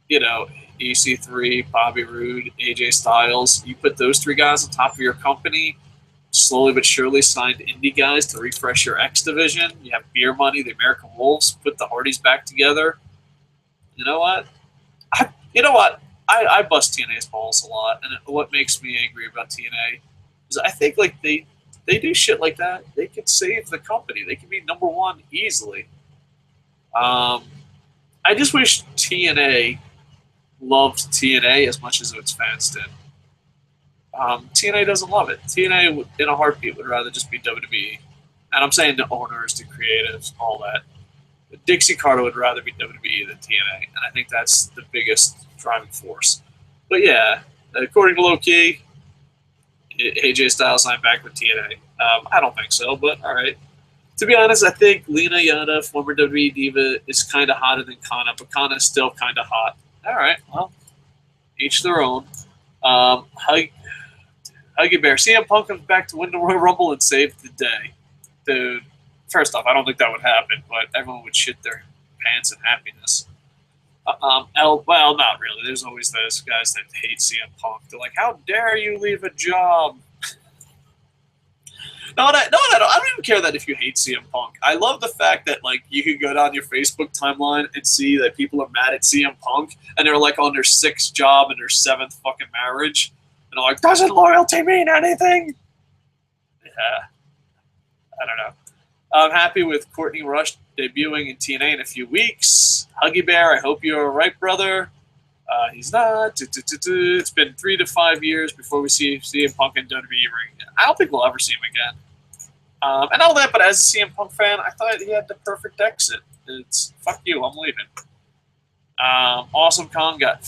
Speaker 1: you know, EC3, Bobby Roode, AJ Styles, you put those three guys on top of your company, slowly but surely signed indie guys to refresh your X division. You have Beer Money, the American Wolves, put the Hardys back together. You know what? I bust TNA's balls a lot, and what makes me angry about TNA is I think like they do shit like that. They could save the company. They could be number one easily. I just wish TNA loved TNA as much as its fans did. TNA doesn't love it. TNA, in a heartbeat, would rather just be WWE. And I'm saying the owners, the creatives, all that. But Dixie Carter would rather be WWE than TNA. And I think that's the biggest driving force. But yeah, according to Low Key, AJ Styles signed back with TNA. I don't think so, but all right. To be honest, I think Lena Yada, former WWE diva, is kind of hotter than Kana, but Kana is still kind of hot. All right, well, each their own. Huggy Bear. CM Punk comes back to win the Royal Rumble and save the day. Dude, first off, I don't think that would happen, but everyone would shit their pants in happiness. Well, not really. There's always those guys that hate CM Punk. They're like, how dare you leave a job? No, I don't even care that if you hate CM Punk. I love the fact that like you could go down your Facebook timeline and see that people are mad at CM Punk and they're like on their 6th job and their 7th fucking marriage. And they're like, doesn't loyalty mean anything? Yeah. I don't know. I'm happy with Courtney Rush debuting in TNA in a few weeks. Huggy Bear, I hope you're all right, brother. He's not. It's been 3 to 5 years before we see CM Punk in WWE ring. I don't think we'll ever see him again. And all that, but as a CM Punk fan, I thought he had the perfect exit. It's, fuck you, I'm leaving. Awesome Kong got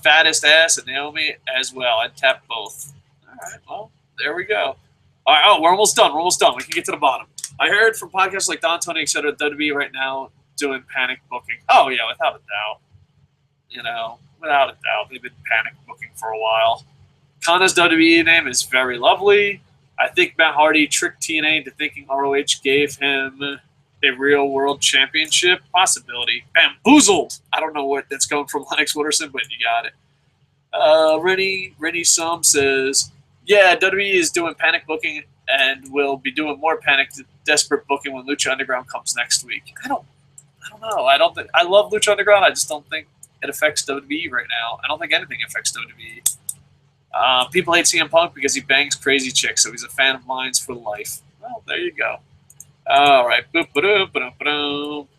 Speaker 1: fattest ass and Naomi as well. I'd tap both. All right, well, there we go. All right, oh, we're almost done. We can get to the bottom. I heard from podcasts like Don Tony, etc., WWE right now doing panic booking. Oh, yeah, without a doubt. You know, without a doubt. They've been panic booking for a while. Kana's WWE name is very lovely. I think Matt Hardy tricked TNA into thinking ROH gave him a real world championship. Possibility. Bamboozled. I don't know what that's going from Lennox Wooderson, but you got it. Rennie Sum says, yeah, WWE is doing panic booking and will be doing more panic desperate booking when Lucha Underground comes next week. I don't know. I love Lucha Underground. I just don't think it affects WWE right now. I don't think anything affects WWE. People hate CM Punk because he bangs crazy chicks, so he's a fan of mine for life. Well, there you go. All right.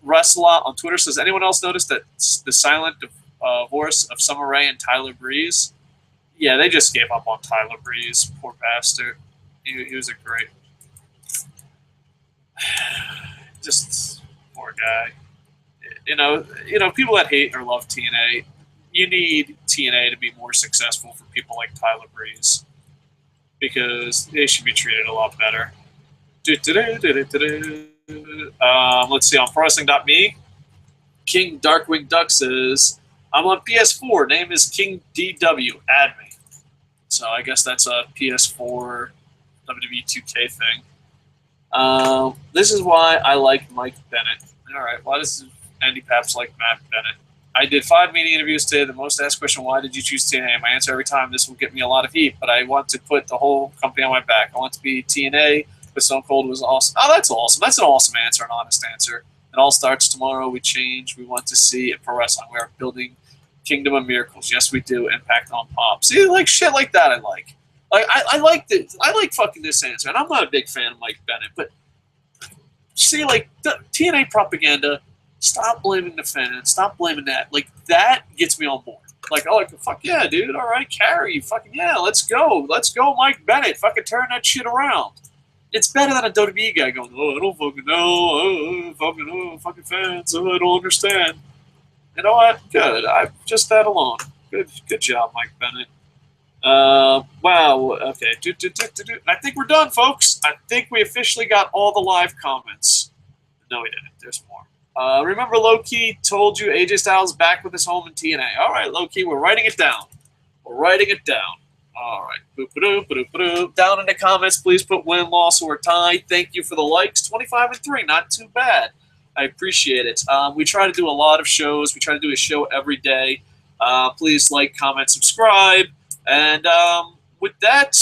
Speaker 1: Russellot on Twitter says, anyone else notice that the silent divorce of Summer Rae and Tyler Breeze? Yeah, they just gave up on Tyler Breeze. Poor bastard. He was a great... Just poor guy. You know, people that hate or love TNA, you need TNA to be more successful for people like Tyler Breeze because they should be treated a lot better. Let's see, on ProWrestling.me, King Darkwing Duck says, I'm on PS4. Name is King DW. Add me. So I guess that's a PS4 WWE 2K thing. This is why I like Mike Bennett. All right, why does Andy Paps like Matt Bennett? I did 5 media interviews today. The most asked question, why did you choose TNA? My answer every time, this will get me a lot of heat, but I want to put the whole company on my back. I want to be TNA, but Stone Cold was awesome. Oh, that's awesome. That's an awesome answer, an honest answer. It all starts tomorrow. We change. We want to see in pro wrestling. We are building Kingdom of Miracles. Yes, we do. Impact on Pop. See, like shit like that I like. I like this. I like fucking this answer. And I'm not a big fan of Mike Bennett, but see, like, the TNA Propaganda Stop blaming the fans. Stop blaming that. Like, that gets me on board. Like, oh, like, fuck yeah, dude. All right, Carrie. Fucking yeah, let's go. Let's go, Mike Bennett. Fucking turn that shit around. It's better than a WWE guy going, oh, I don't fucking know. Fucking fans. Oh, I don't understand. You know what? Good. Just that alone. Good job, Mike Bennett. Wow. Okay. I think we're done, folks. I think we officially got all the live comments. No, we didn't. There's more. Remember, Low-Key told you AJ Styles is back with his home in TNA. All right, Low-Key, we're writing it down. We're writing it down. All right. Boop-a-doop. Down in the comments, please put win, loss, or tie. Thank you for the likes. 25-3. Not too bad. I appreciate it. We try to do a lot of shows. We try to do a show every day. Please like, comment, subscribe. And with that,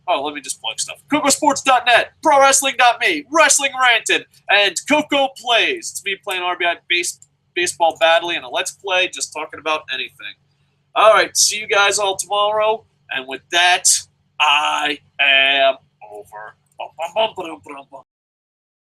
Speaker 1: let me just plug stuff. KocoSports.net, ProWrestling.me, Wrestling Ranted, and Koco Plays. It's me playing RBI baseball badly in a Let's Play, just talking about anything. All right, see you guys all tomorrow. And with that, I am over.